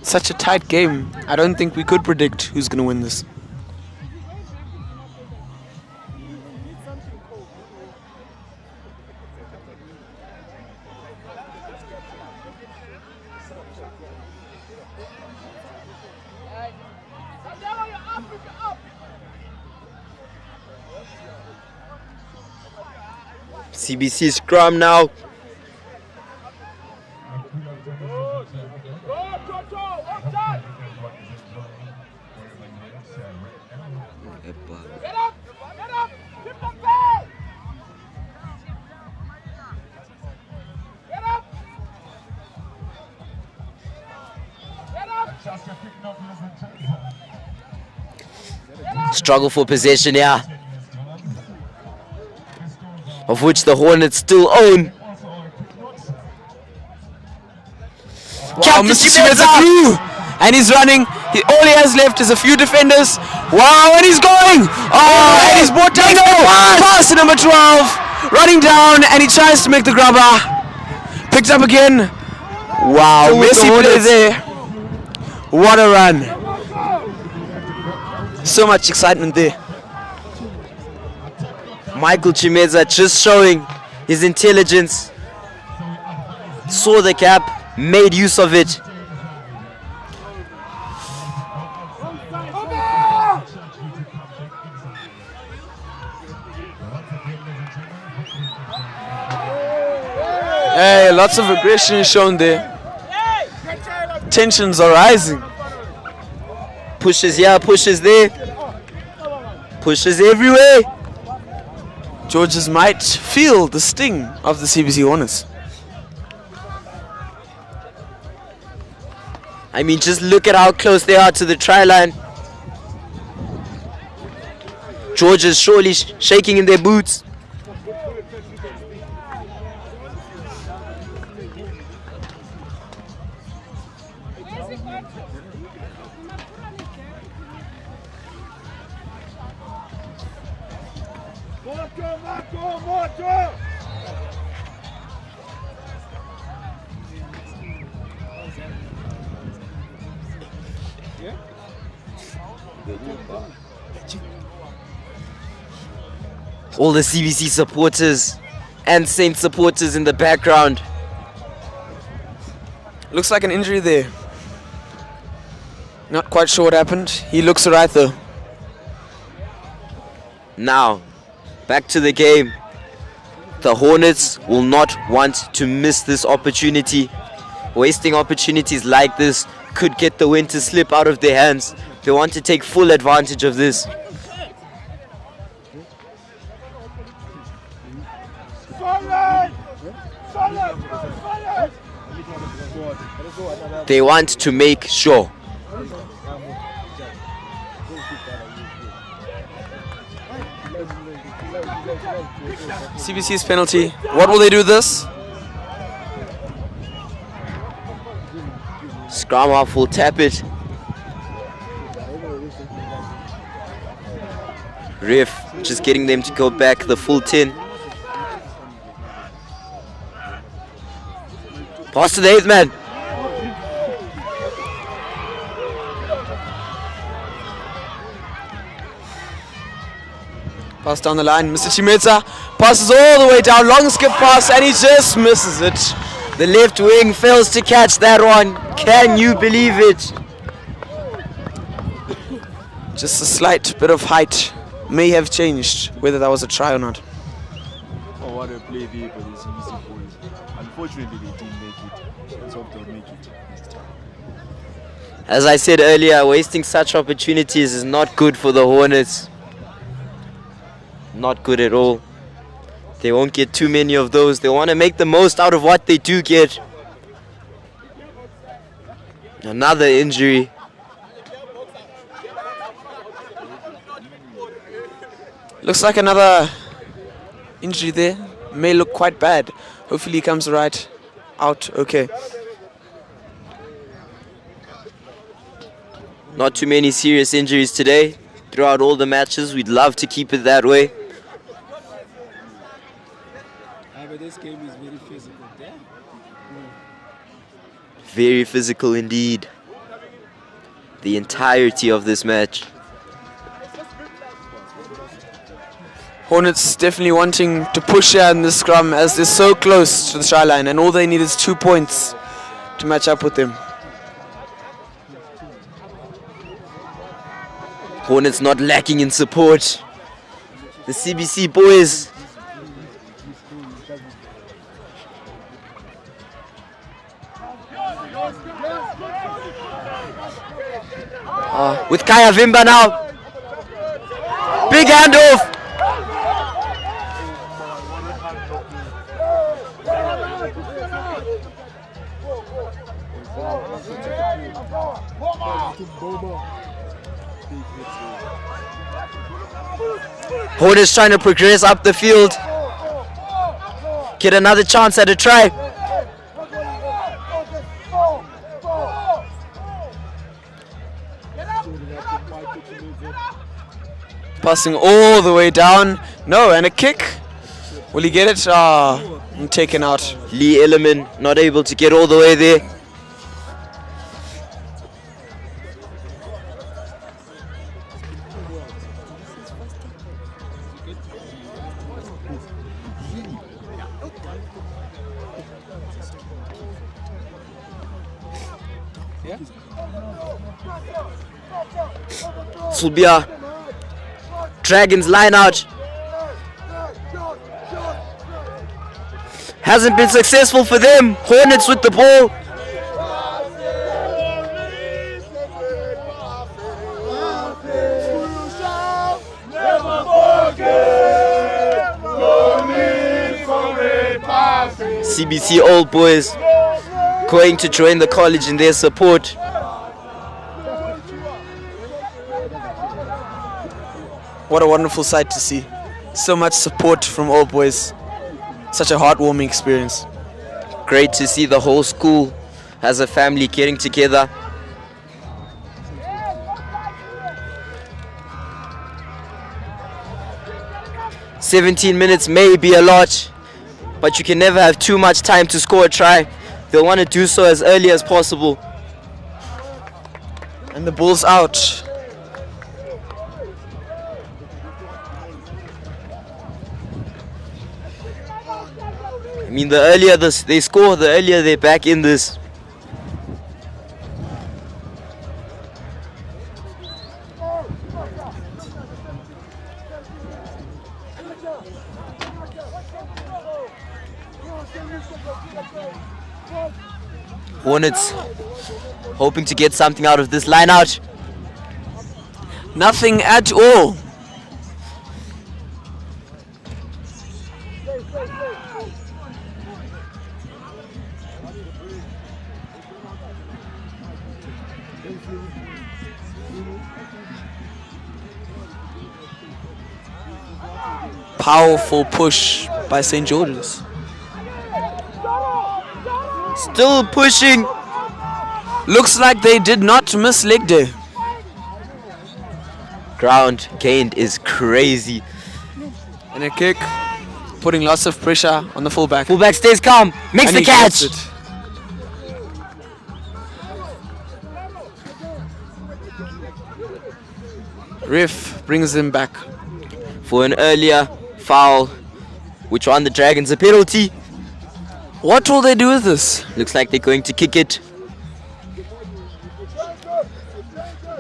Such a tight game. I don't think we could predict who's going to win this. CBC scrum now. Struggle for possession here, of which the Hornets still own. Wow, Mr. Chimeza through, and he's running. All he has left is a few defenders. Wow, and he's going. Oh, and he's brought down. Pass to number 12, running down, and he tries to make the grabber. Picked up again. Wow, messy play there. What a run. So much excitement there. Michael Chimeza just showing his intelligence. Saw the gap, made use of it. Hey, lots of aggression shown there. Tensions are rising. Pushes here, pushes there. Pushes everywhere. Georges might feel the sting of the CBC Hornets. I mean, just look at how close they are to the try line. Georges surely shaking in their boots. All the CBC supporters and Saint supporters in the background. Looks like an injury there. Not quite sure what happened. He looks alright though. Now, back to the game. The Hornets will not want to miss this opportunity. Wasting opportunities like this could get the win to slip out of their hands. They want to take full advantage of this. They want to make sure. CBC's penalty. What will they do this? Scrum half will tap it. Ref just getting them to go back the full 10. Pass to the 8th man. Pass down the line, Mr. Chimeta passes all the way down, long skip pass, and he just misses it. The left wing fails to catch that one. Can you believe it? Just a slight bit of height may have changed whether that was a try or not. Oh, what a play there for the CBC boys. Unfortunately, they didn't make it. Let's hope they'll make it next time. As I said earlier, wasting such opportunities is not good for the Hornets. Not good at all. They won't get too many of those. They want to make the most out of what they do get. Another injury. Looks like another injury there. May look quite bad. Hopefully he comes right out okay. Not too many serious injuries today. Throughout all the matches, we'd love to keep it that way. But this game is very physical. Damn. Very physical indeed. The entirety of this match. Hornets definitely wanting to push here in the scrum as they're so close to the try line, and all they need is 2 points to match up with them. Hornets not lacking in support. The CBC boys. With Kaya Vimba now. Big handoff. Hornets trying to progress up the field. Get another chance at a try. Passing all the way down. No, and a kick. Will he get it? And taken out. Lee Ellerman not able to get all the way there. Sulbia. Dragons line out. Hasn't been successful for them. Hornets with the ball. CBC Old Boys going to join the college in their support. What a wonderful sight to see. So much support from all boys. Such a heartwarming experience. Great to see the whole school as a family getting together. "17 minutes may be a lot, but you can never have too much time to score a try. They'll want to do so as early as possible." And the ball's out. I mean, the earlier they score, the earlier they're back in this. Hornets hoping to get something out of this line out. Nothing at all. Powerful push by St. George's. Still pushing. Looks like they did not miss leg day. Ground gained is crazy. And a kick, putting lots of pressure on the fullback. Fullback stays calm, makes And the he catch. gets it. Ref brings him back. For an earlier foul, which won the Dragons a penalty. What will they do with this? Looks like they're going to kick it.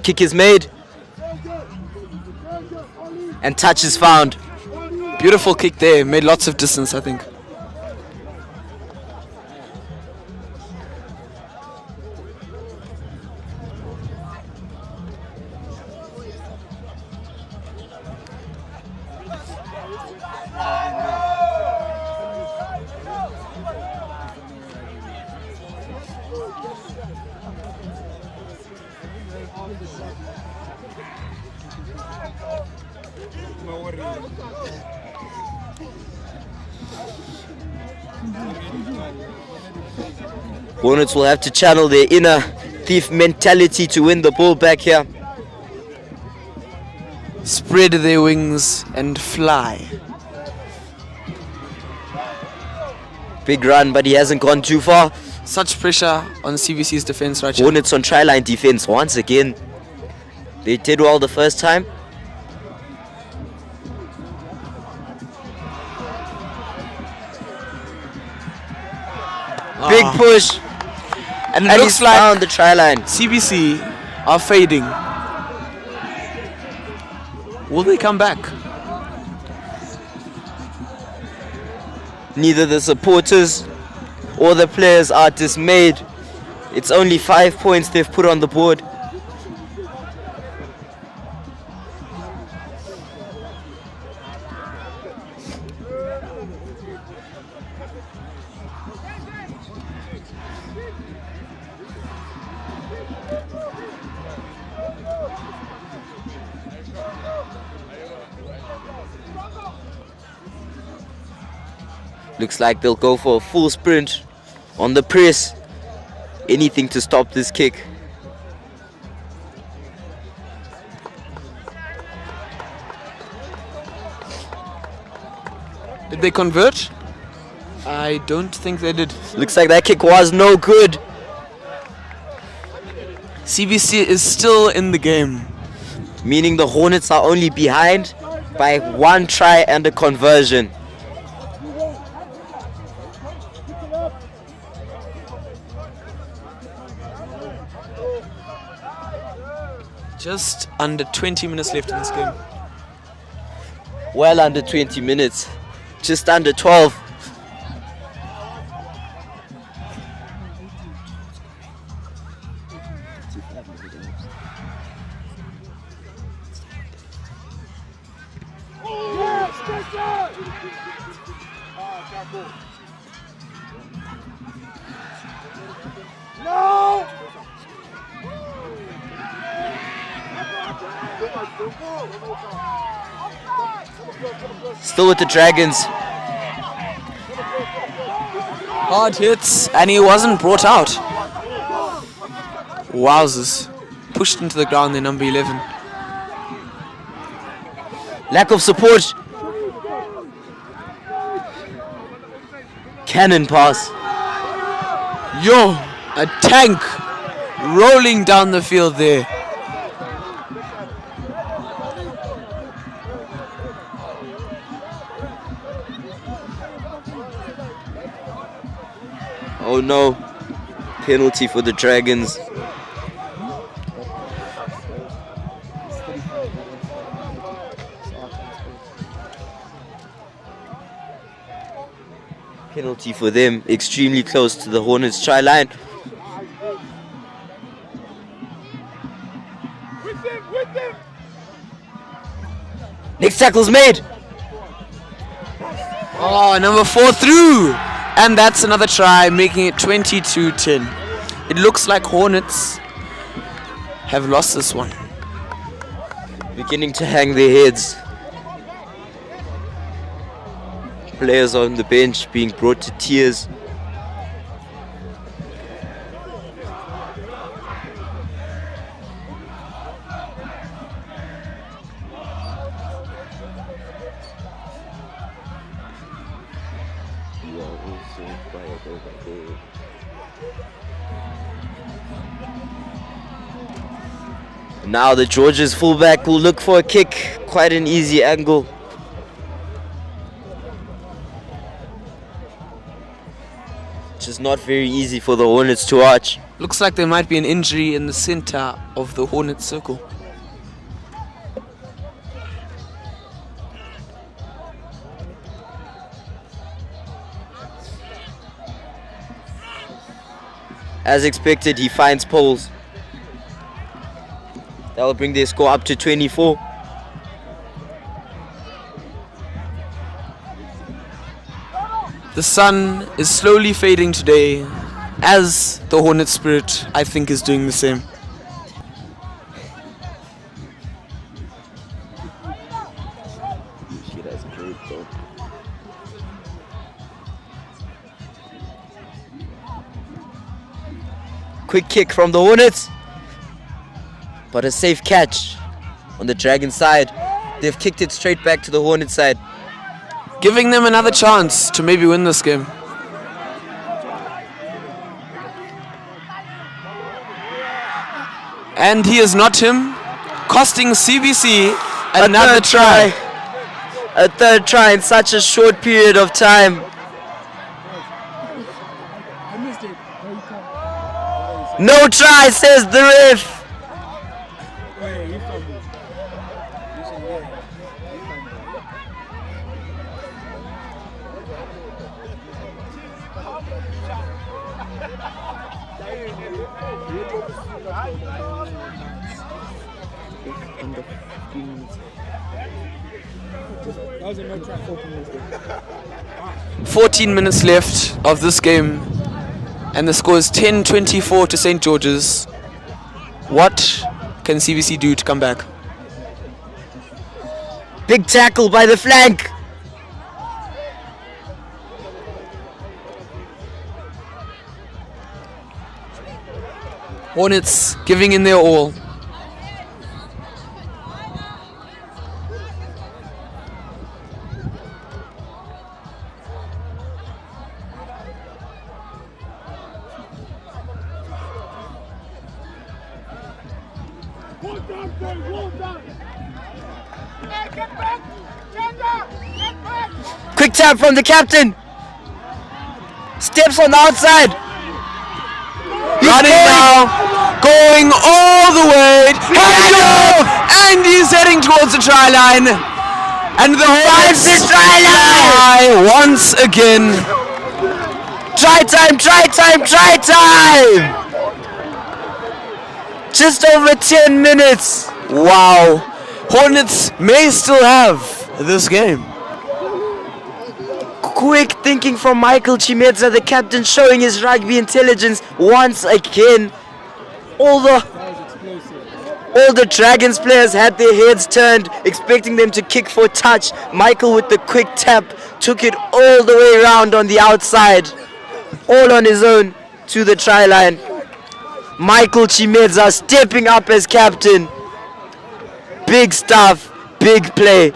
Kick is made. And touch is found. Beautiful kick there, made lots of distance, I think. Hornets will have to channel their inner thief mentality to win the ball back here. Spread their wings and fly. Big run, but he hasn't gone too far. Such pressure on CBC's defense right here. Hornets on try line defense once again. They did well the first time. Big push. And it And looks he's like found the try line. CBC are fading. Will they come back? Neither the supporters or the players are dismayed. It's only 5 points they've put on the board. Looks like they'll go for a full sprint on the press. Anything to stop this kick. Did they convert? I don't think they did. Looks like that kick was no good. CBC is still in the game. Meaning the Hornets are only behind by 1 try and a conversion. Just under 20 minutes left in this game. Well under 20 minutes. Just under 12. No! Still with the Dragons. Hard hits, and he wasn't brought out. Wowzers. Pushed into the ground there, number 11. Lack of support. Cannon pass. Yo, a tank rolling down the field there. Oh no. Penalty for the Dragons. Penalty for them, extremely close to the Hornets try line. Next tackle's made. Oh, number 4 through. And that's another try, making it 22-10. It looks like Hornets have lost this one. Beginning to hang their heads. Players on the bench being brought to tears. Now the Georges fullback will look for a kick. Quite an easy angle. Just not very easy for the Hornets to arch. Looks like there might be an injury in the center of the Hornets circle. As expected, he finds poles. That will bring their score up to 24. The sun is slowly fading today, as the Hornet spirit, I think, is doing the same. Quick kick from the Hornets, but a safe catch on the Dragon side. They've kicked it straight back to the Hornet side, giving them another chance to maybe win this game. And he is not him, costing CBC another try. A third try in such a short period of time. No try, says the ref. That was a no try, 14 minutes left. 14 minutes left of this game, and the score is 10-24 to St. George's. What can CBC do to come back? Big tackle by the flank. Hornets giving in their all. Quick tap from the captain. Steps on the outside. Running now, going all the way, and he's heading towards the try line. And the Hornets try once again. Try time, try time, try time. Just over 10 minutes. Wow, Hornets may still have this game. Quick thinking from Michael Chimedza, the captain, showing his rugby intelligence once again. All the Dragons players had their heads turned, expecting them to kick for touch. Michael with the quick tap took it all the way around on the outside, all on his own to the try line. Michael Chimedza stepping up as captain. Big stuff, big play.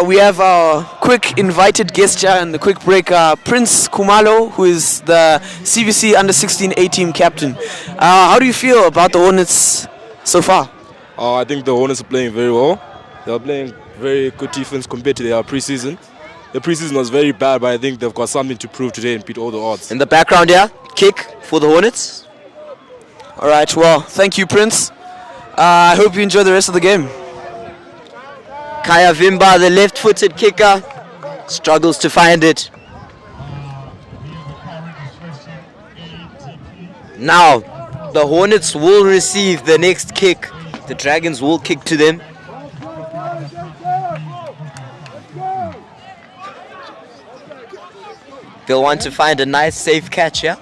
We have our quick invited guest here in the quick break, Prince Khumalo, who is the CBC Under-16 A-team captain. How do you feel about the Hornets so far? I think the Hornets are playing very well. They are playing very good defense compared to their preseason. The preseason was very bad, but I think they've got something to prove today and beat all the odds. In the background here, kick for the Hornets. All right, well, thank you, Prince. I hope you enjoy the rest of the game. Kaya Vimba, the left-footed kicker, struggles to find it. Now, the Hornets will receive the next kick. The Dragons will kick to them. They'll want to find a nice, safe catch here.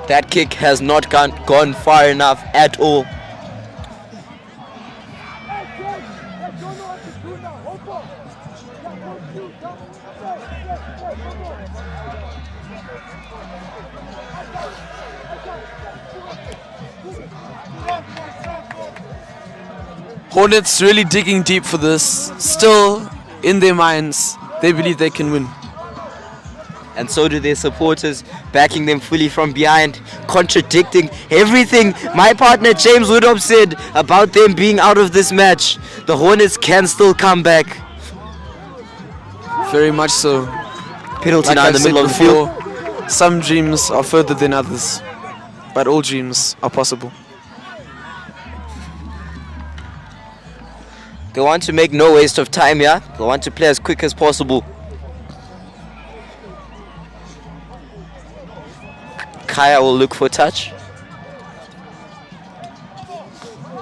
That kick has not gone far enough at all. Hornets really digging deep for this. Still, in their minds, they believe they can win. And so do their supporters, backing them fully from behind, contradicting everything my partner James Widdop said about them being out of this match. The Hornets can still come back. Very much so. Penalty Like now in the I've middle of said the field. before, some dreams are further than others, but all dreams are possible. They want to make no waste of time here. They want to play as quick as possible. Kaya will look for touch.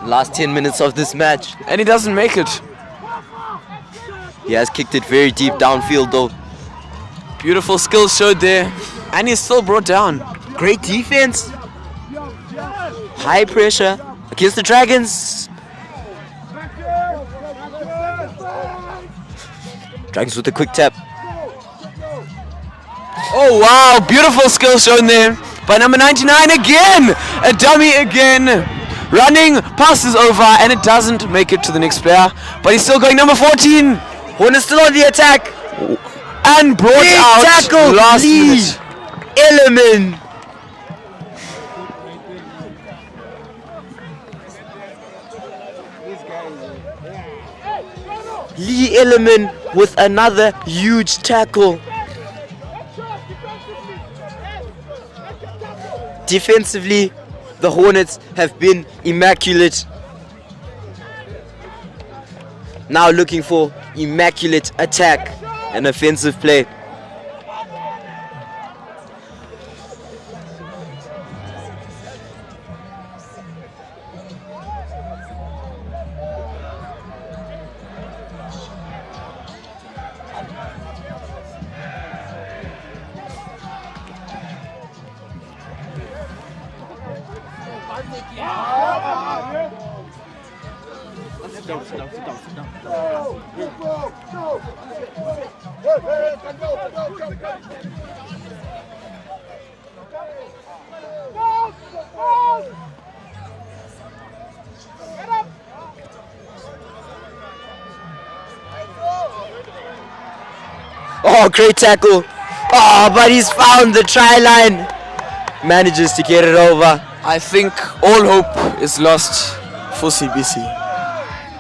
Last 10 minutes of this match. And he doesn't make it. He has kicked it very deep downfield though. Beautiful skills showed there. And he's still brought down. Great defense. High pressure against the Dragons. Dragons with a quick tap. Oh wow, beautiful skills shown there by number 99 again. A dummy again. Running, passes over, and it doesn't make it to the next player. But he's still going, number 14. Hornets still on the attack. And brought Big out tackle, last Lee minute. Element. Lee Element with another huge tackle. Defensively, the Hornets have been immaculate. Now looking for immaculate attack and offensive play. Oh, great tackle. Oh, but he's found the try line. Manages to get it over. I think all hope is lost for CBC.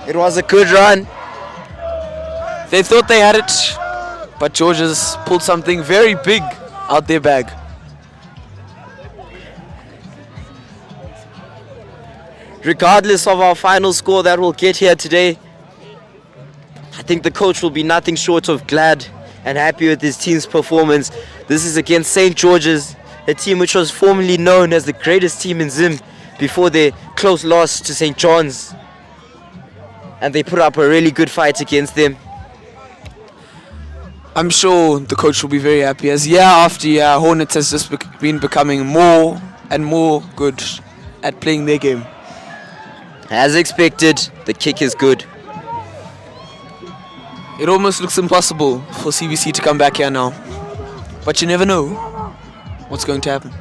It was a good run. They thought they had it, but Georges pulled something very big out their bag. Regardless of our final score that we'll get here today, I think the coach will be nothing short of glad and happy with his team's performance. This is against St. George's, a team which was formerly known as the greatest team in Zim before their close loss to St. John's. And they put up a really good fight against them. I'm sure the coach will be very happy, as year after year, Hornets has just been becoming more and more good at playing their game. As expected, the kick is good. It almost looks impossible for CBC to come back here now. But you never know what's going to happen.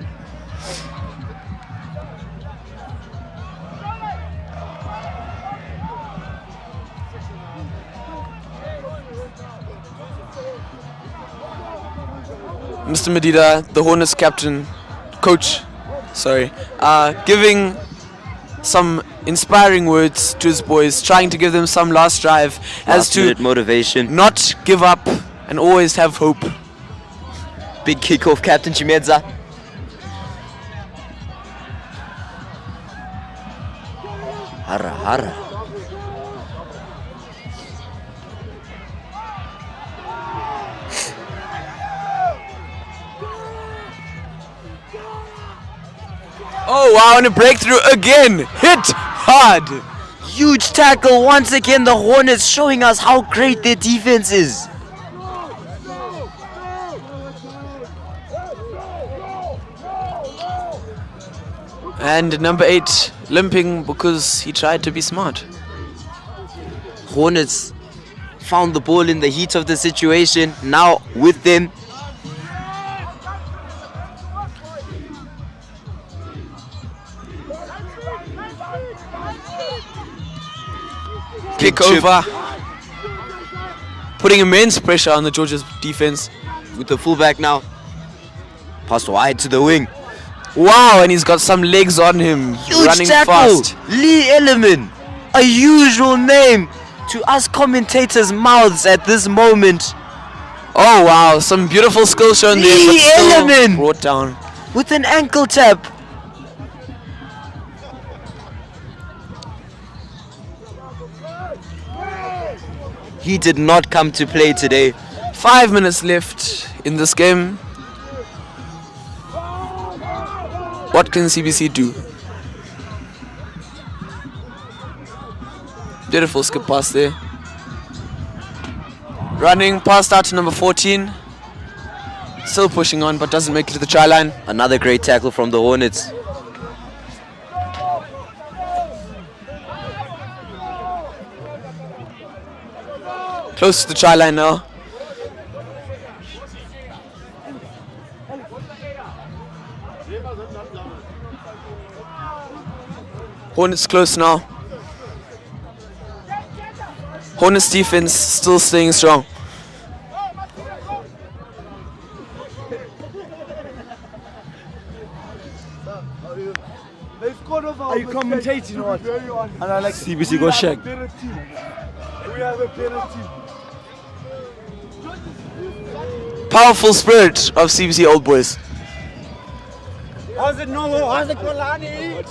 Mr. Medida, the Hornets captain, giving some inspiring words to his boys, trying to give them some last drive as to motivation, not give up and always have hope. Big kickoff, Captain Chimedza. Hara, hara. Oh wow, and a breakthrough again. Hit hard. Huge tackle once again. The Hornets showing us how great their defense is. And number 8 limping because he tried to be smart. Hornets found the ball in the heat of the situation. Now with them, trip. over. Putting immense pressure on the Georgia's defense. With the fullback now. Pass wide to the wing. Wow, and he's got some legs on him. Huge running tackle. fast. Lee Ellerman. A usual name to us commentators' mouths at this moment. Oh wow, some beautiful skill shown there, but Lee still Ellerman. brought down. With an ankle tap. He did not come to play today. 5 minutes left in this game. What can CBC do? Beautiful skip pass there. Running past out to number 14. Still pushing on, but doesn't make it to the try line. Another great tackle from the Hornets. Close to the try line now. Hornets close now. Hornets defense still staying strong. Are you commentating or what? And I like CBC go check. We have a better team. Powerful spirit of CBC Old Boys. How's it no? How's it Xolani?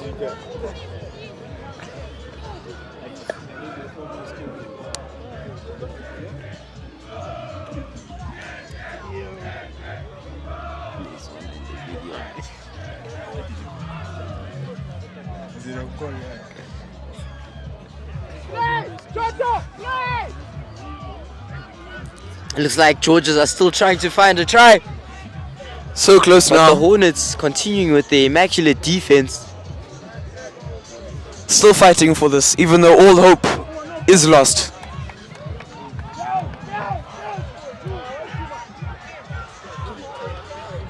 It looks like Georgians are still trying to find a try. So close But now. the Hornets continuing with their immaculate defense. Still fighting for this, even though all hope is lost.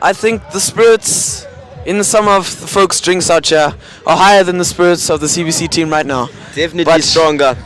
I think the spirits in some of the folks' drinks out here are higher than the spirits of the CBC team right now. Definitely But stronger.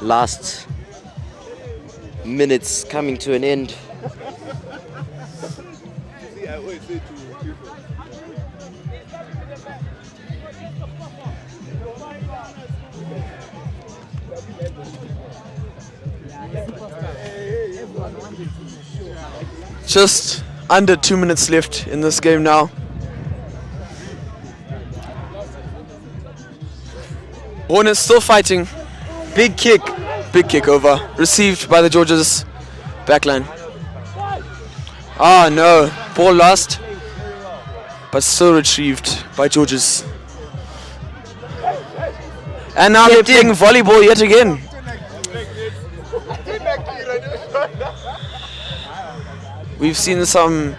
Last minutes coming to an end. just under 2 minutes left in this game now. Hornets still fighting. Big kick. Big kick over. Received by the Georgia's backline. Oh no. Ball lost. But still retrieved by Georgia's. And now they're playing volleyball yet again. We've seen some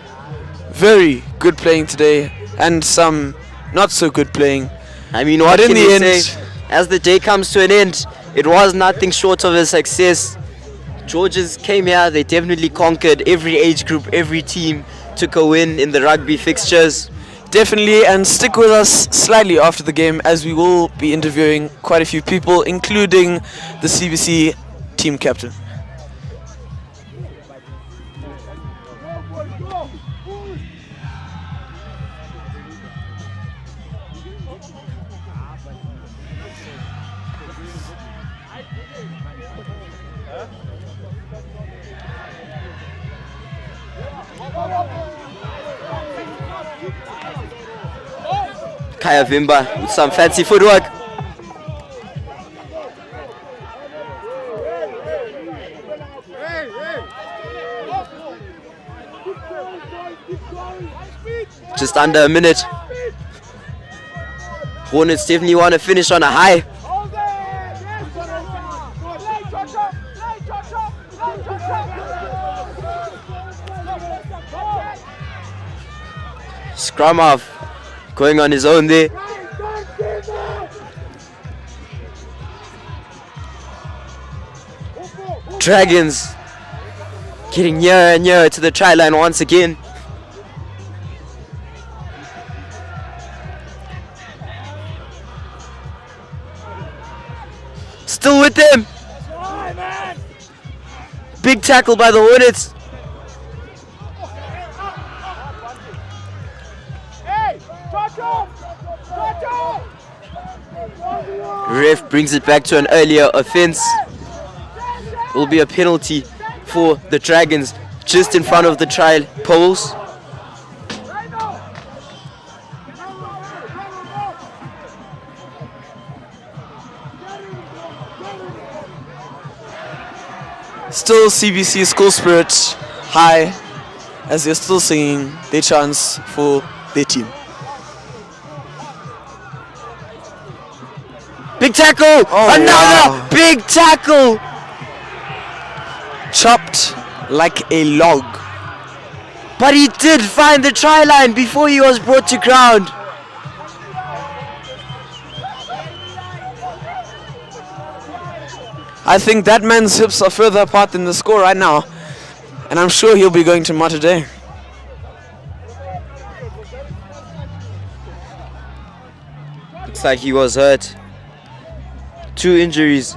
very good playing today and some not so good playing. I mean, what can you say? As the day comes to an end, it was nothing short of a success. Georgians came here, they definitely conquered every age group, every team took a win in the rugby fixtures. Definitely, and stick with us slightly after the game as we will be interviewing quite a few people, including the CBC team captain. Kaya Vimba with some fancy footwork. Just under a minute. Hornets definitely want to finish on a high. Scrum half going on his own there. Dragons getting nearer and nearer to the try line once again. Still with them. Big tackle by the Hornets. Ref brings it back to an earlier offense. It will be a penalty for the Dragons just in front of the try poles. Still CBC school spirit high as they're still singing their chants for their team. Big tackle! Another big tackle! Chopped like a log. But he did find the try line before he was brought to ground. I think that man's hips are further apart than the score right now. And I'm sure he'll be going to Mater Dei. Looks like he was hurt. 2 injuries.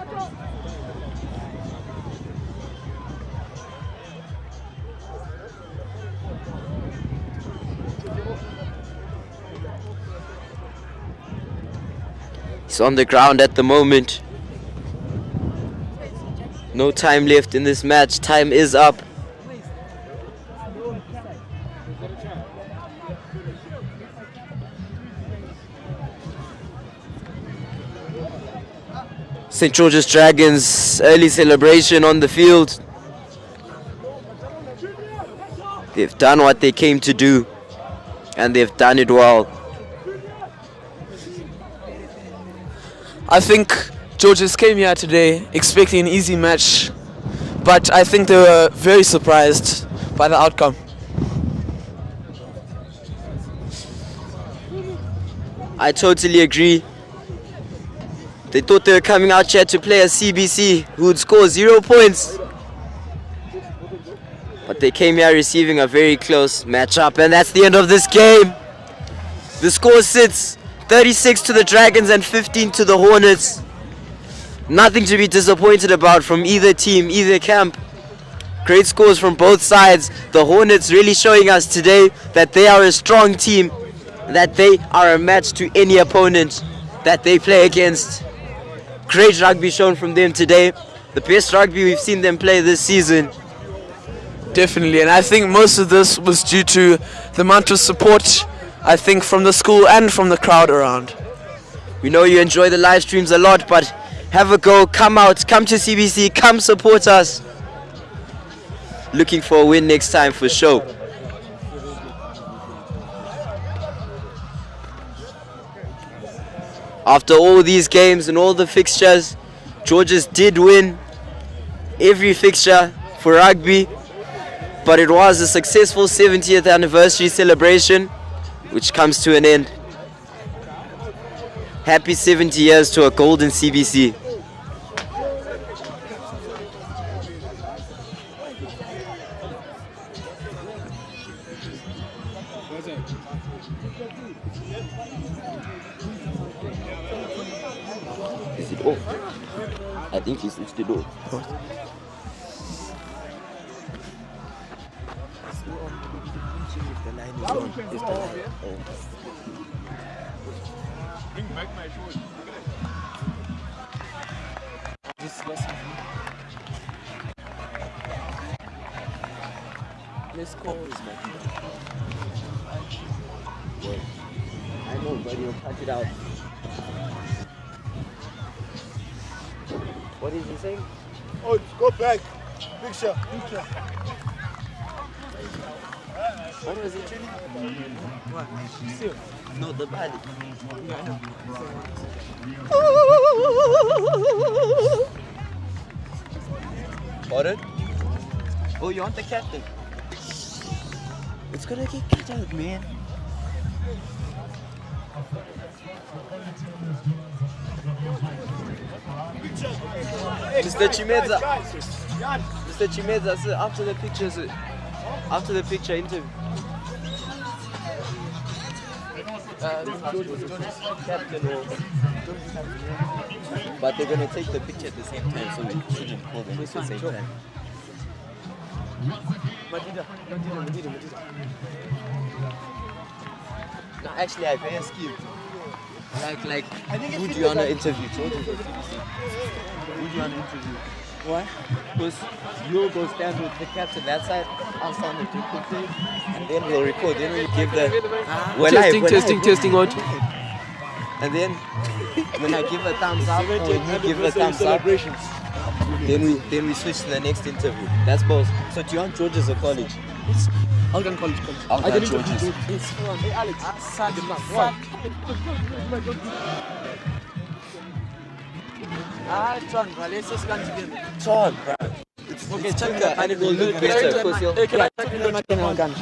He's on the ground at the moment. No time left in this match. Time is up. St. George's Dragons early celebration on the field. They've done what they came to do, and they've done it well. I think Georges came here today expecting an easy match, but I think they were very surprised by the outcome. I totally agree. They thought they were coming out here to play a CBC who would score 0 points. But they came here receiving a very close matchup, and that's the end of this game. The score sits 36 to the Dragons and 15 to the Hornets. Nothing to be disappointed about from either team, either camp. Great scores from both sides. The Hornets really showing us today that they are a strong team, that they are a match to any opponent that they play against. Great rugby shown from them today. The best rugby we've seen them play this season. Definitely, and I think most of this was due to the amount of support, I think, from the school and from the crowd around. We know you enjoy the live streams a lot, but have a go, come out, come to CBC, come support us. Looking for a win next time for sure. After all these games and all the fixtures, Georges did win every fixture for rugby, but it was a successful 70th anniversary celebration, which comes to an end. Happy 70 years to a golden CBC. Is it off? I think he switched it off. Bring back my shoes. Let's call this man. I know, but he'll cut it out. What is he saying? Oh, go back. Picture. What was it, Trini? What? Still. No, the body. Yeah, I know. Pardon? Oh, you want the captain? It's gonna get cut out, man. Mr. Chimeza. Mr. Chimeza, sir, after the picture, sir. After the picture interview. Captain or... But they're going to take the picture at the same time, so we shouldn't call them at the same time. No, actually, I can ask you. Like, who do you want to interview? Who do you want to interview? Why? Because you'll go stand with the captain that side, I'll stand with the captain, and then we'll record. Then we'll give the... Testing, one. And then, when I give a thumbs up, or when you give a thumbs up, then we switch to the next interview. That's both. So do you want George's or college? I'll go college. I'll go George's. Hey Alex, John, let's just come together. John, bro. It's checker and it will look better because you'll... Can I take the gun?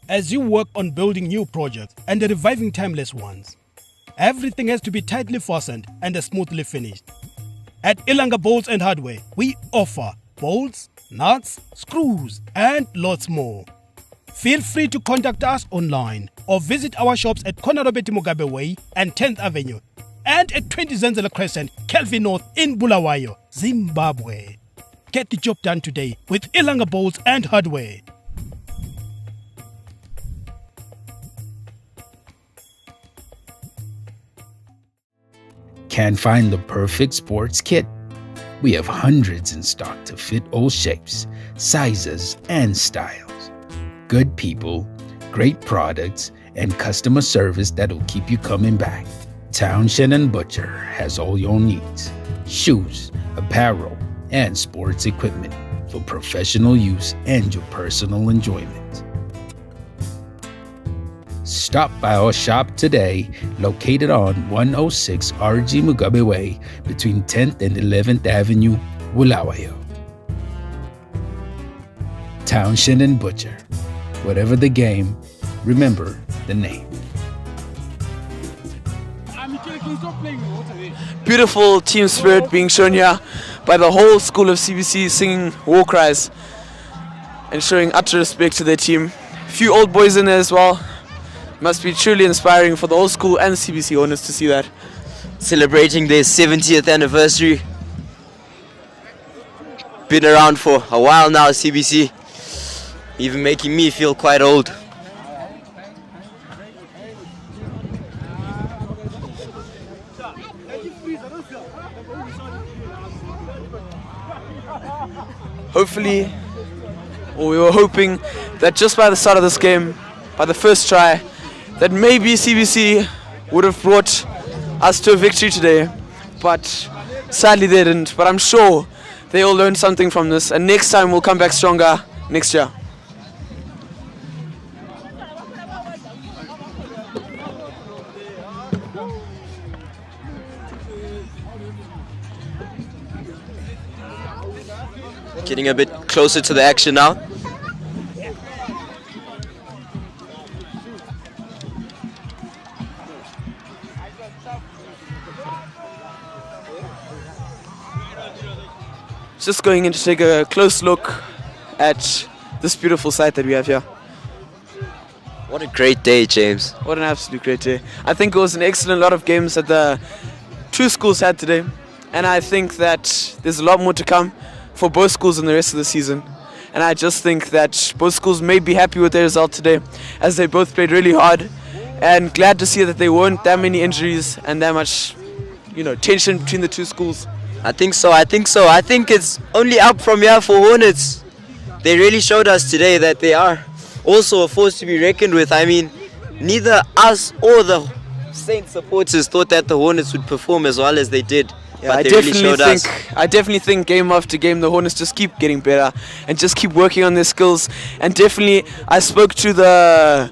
As you work on building new projects and reviving timeless ones, everything has to be tightly fastened and smoothly finished. At Ilanga Bolts and Hardware, we offer bolts, nuts, screws, and lots more. Feel free to contact us online or visit our shops at Konarobeti Mugabe Way and 10th Avenue and at 20 Zenzele Crescent, Kelvin North in Bulawayo, Zimbabwe. Get the job done today with Ilanga Bolts and Hardware. Can't find the perfect sports kit? We have hundreds in stock to fit all shapes, sizes, and styles. Good people, great products, and customer service that'll keep you coming back. Townshend & Butcher has all your needs. Shoes, apparel, and sports equipment for professional use and your personal enjoyment. Stop by our shop today, located on 106 RG Mugabe Way between 10th and 11th Avenue, Bulawayo. Townshend & Butcher. Whatever the game, remember the name. Beautiful team spirit being shown here by the whole school of CBC, singing war cries and showing utter respect to their team. A few old boys in there as well. Must be truly inspiring for the whole school and CBC Hornets to see that. Celebrating their 70th anniversary. Been around for a while now, CBC. Even making me feel quite old. Hopefully, or we were hoping that just by the start of this game, by the first try, that maybe CBC would have brought us to a victory today, but sadly they didn't. But I'm sure they all learned something from this, and next time we'll come back stronger next year. Getting a bit closer to the action now. Just going in to take a close look at this beautiful site that we have here. What a great day, James. What an absolute great day. I think it was an excellent lot of games that the two schools had today, and I think that there's a lot more to come for both schools in the rest of the season. And I just think that both schools may be happy with their result today, as they both played really hard, and glad to see that there weren't that many injuries and that much, tension between the two schools. I think so. I think it's only up from here for Hornets. They really showed us today that they are also a force to be reckoned with. I mean, neither us or the Saints supporters thought that the Hornets would perform as well as they did. Yeah, but they really showed us. I definitely think game after game the Hornets just keep getting better and just keep working on their skills. And definitely I spoke to the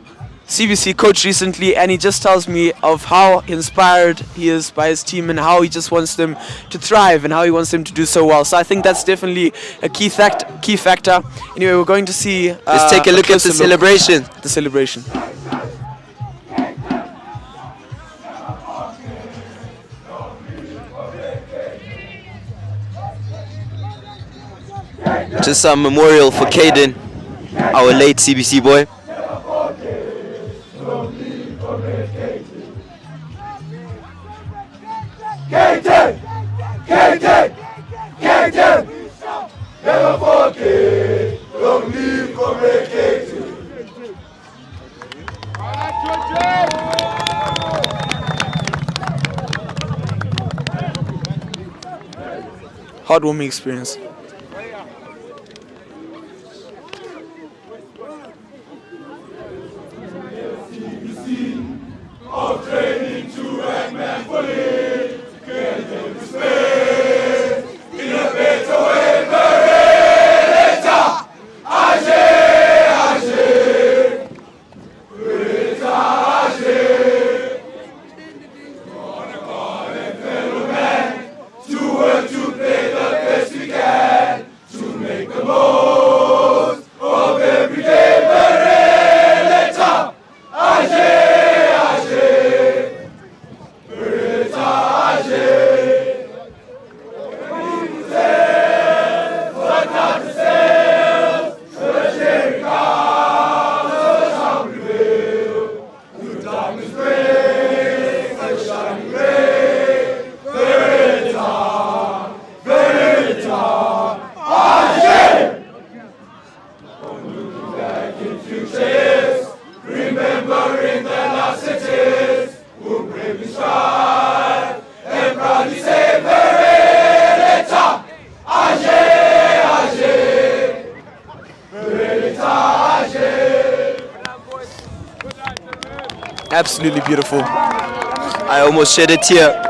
CBC coach recently, and he just tells me of how inspired he is by his team and how he just wants them to thrive and how he wants them to do so well. So I think that's definitely a key factor. Anyway, we're going to see. Let's take a look at the celebration. The celebration. Just some memorial for Caden, our late CBC boy. Heartwarming experience. Absolutely beautiful. I almost shed a tear.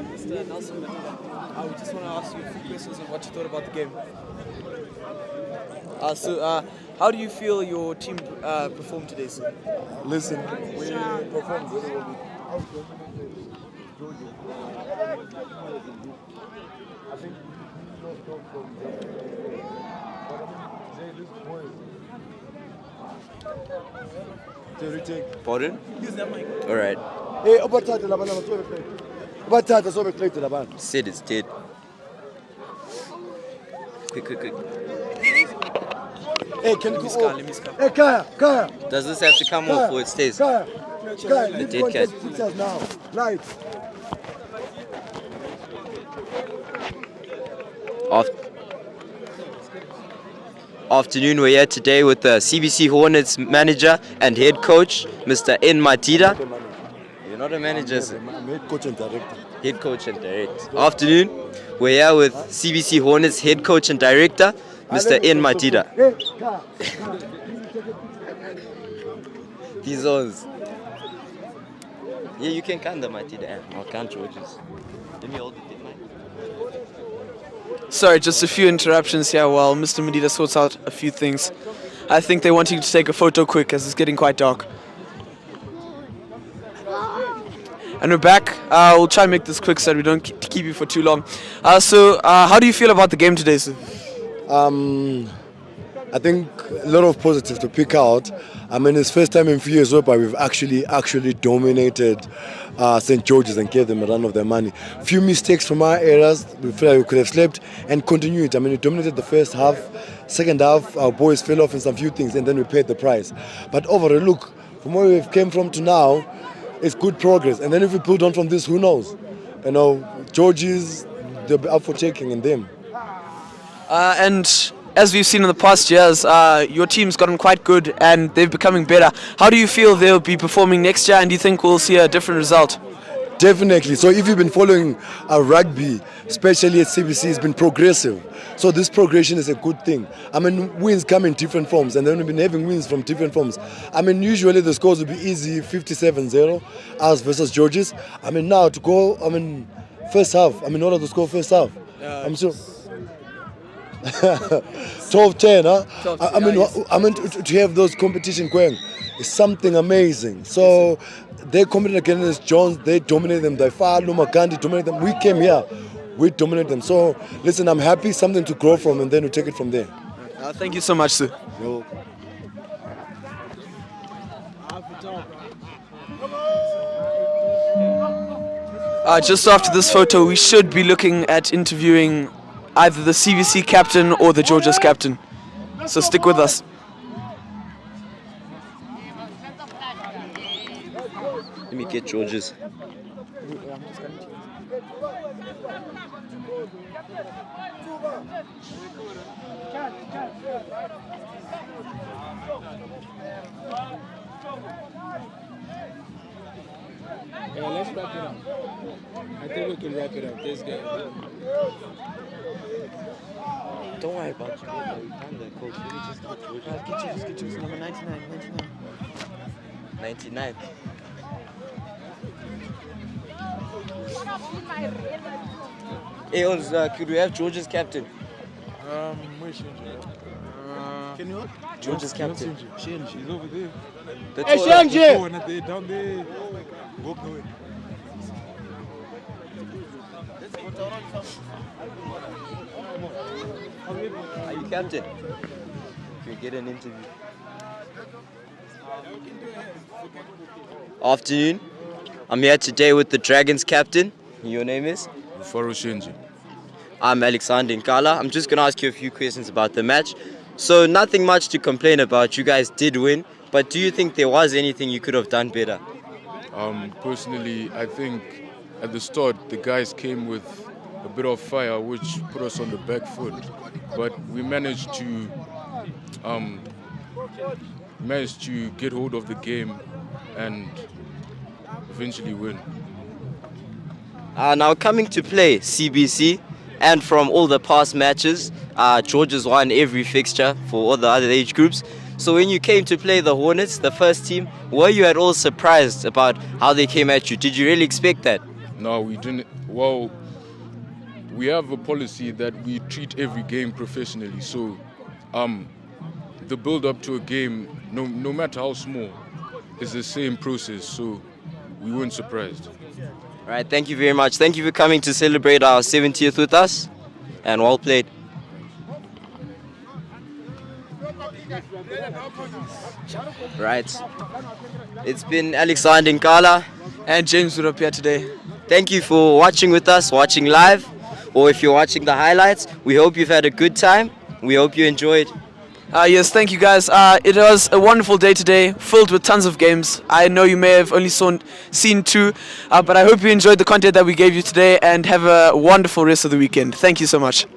Mr. Nelson, I just want to ask you a few questions on what you thought about the game. How do you feel your team performed today, sir? Listen, we performed very well. I think Pardon? All right. Hey, Obatata Labana, Obatata, so we played to the band. Said it's dead. Quick. Hey, can you go? Hey, Kaya. Does this have to come off or it stays? Kaya, The dead cat. pictures now. Lights. Afternoon, we're here today with the CBC Hornets manager and head coach, Mr. N. Matida. You're not a manager, sir. I'm head coach and director. Head coach and director. Afternoon, we're here with CBC Hornets head coach and director, Mr. N. Matida. These ones. Yeah, you can count the Matida. I'll count George's. Let me hold the mic. Sorry, just a few interruptions here while Mr. Medida sorts out a few things. I think they're wanting to take a photo quick as it's getting quite dark. And we're back. We'll try and make this quick so that we don't keep you for too long. So, how do you feel about the game today, sir? I think a lot of positives to pick out. I mean, it's first time in few years whereby we've actually dominated St. George's and gave them a run of their money. Few mistakes from our areas, we feel like we could have slept and continued. I mean, we dominated the first half. Second half, our boys fell off in some few things and then we paid the price. But overall, look, from where we've came from to now, it's good progress. And then if we build on from this, who knows? You know, George's, they'll be up for taking in them. And as we've seen in the past years, your team's gotten quite good and they're becoming better. How do you feel they'll be performing next year, and do you think we'll see a different result? Definitely. So if you've been following rugby, especially at CBC, it's been progressive. So this progression is a good thing. I mean, wins come in different forms, and then we've been having wins from different forms. I mean, usually the scores will be easy, 57-0, us versus Georges. I mean, now to go, I mean, first half, I mean, what are the score first half? I'm sure. 12-10, huh? I mean, to have those competition going is something amazing. So they competed against Jones, they dominated them. Daifalo, Makandi dominated them. We came here, we dominated them. So listen, I'm happy, something to grow from, and then we take it from there. Thank you so much, sir. You're just after this photo, we should be looking at interviewing either the CVC captain or the Georges captain. So stick with us. Let me get Georges. Yeah, let's wrap it up. I think we can wrap it up. This game. Don't worry about you. I'm the coach. Let me just get Georges. Get you. Number 99. 99. Hey, Ons, could we have Georges captain? Can you what? Georges captain. Change. He's over there. Hey, Shenji! Down there. Walk away. Are you captain? Can we get an interview? Afternoon. I'm here today with the Dragons captain. Your name is? Shenji. I'm Alexander Nkala. I'm just going to ask you a few questions about the match. So nothing much to complain about. You guys did win. But do you think there was anything you could have done better? Personally, I think at the start the guys came with a bit of fire which put us on the back foot. But we managed to get hold of the game and eventually win. Now coming to play CBC, and from all the past matches, Georges won every fixture for all the other age groups. So when you came to play the Hornets, the first team, were you at all surprised about how they came at you? Did you really expect that? No, we didn't. Well, we have a policy that we treat every game professionally. So the build-up to a game, no matter how small, is the same process. So we weren't surprised. All right, thank you very much. Thank you for coming to celebrate our 70th with us, and well played. Right. It's been Alexander Nkala and James Widdop here today. Thank you for watching with us, watching live, or if you're watching the highlights. We hope you've had a good time. We hope you enjoyed. Yes, thank you guys. It was a wonderful day today, filled with tons of games. I know you may have only seen two, but I hope you enjoyed the content that we gave you today and have a wonderful rest of the weekend. Thank you so much.